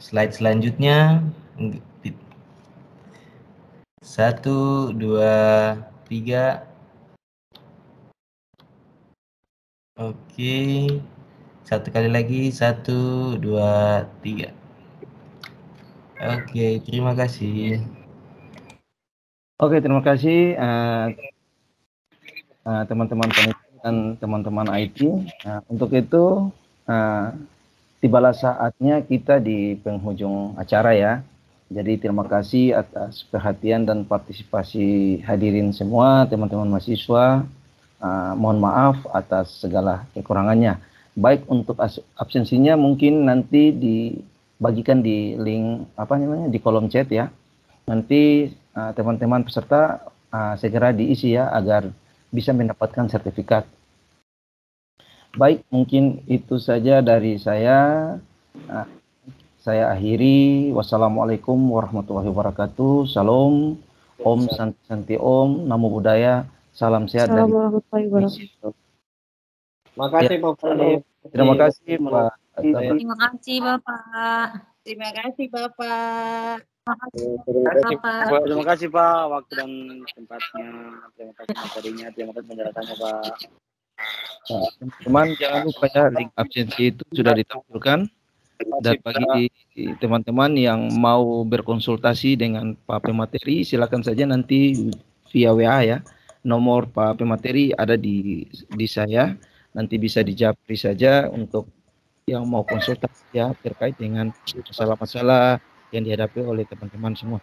Slide selanjutnya. 1, 2, 3. Oke. Satu kali lagi. 1, 2, 3. Oke, terima kasih. Oke, terima kasih teman-teman panitia dan teman-teman IT. Untuk itu tibalah saatnya kita di penghujung acara ya. Jadi terima kasih atas perhatian dan partisipasi hadirin semua, teman-teman mahasiswa. Mohon maaf atas segala kekurangannya. Baik untuk absensinya mungkin nanti dibagikan di link di kolom chat ya. Nanti teman-teman peserta segera diisi ya agar bisa mendapatkan sertifikat. Baik, mungkin itu saja dari saya. Saya akhiri. Wassalamualaikum warahmatullahi wabarakatuh. Salam, Om Santi Santi Om, Namo Buddhaya, salam sehat dan Makasih Pak. terima kasih Pak. Terima kasih Bapak. Terima kasih Bapak. Terima kasih Pak waktu dan tempatnya. Terima kasih materinya. Terima kasih penjelasannya Pak. Teman-teman jangan lupa ya link absensi itu sudah ditampilkan. Dan bagi teman-teman yang mau berkonsultasi dengan Pak Pemateri, silakan saja nanti via WA ya. Nomor Pak Pemateri ada di saya. Nanti bisa dijapri saja untuk yang mau konsultasi ya terkait dengan masalah-masalah yang dihadapi oleh teman-teman semua.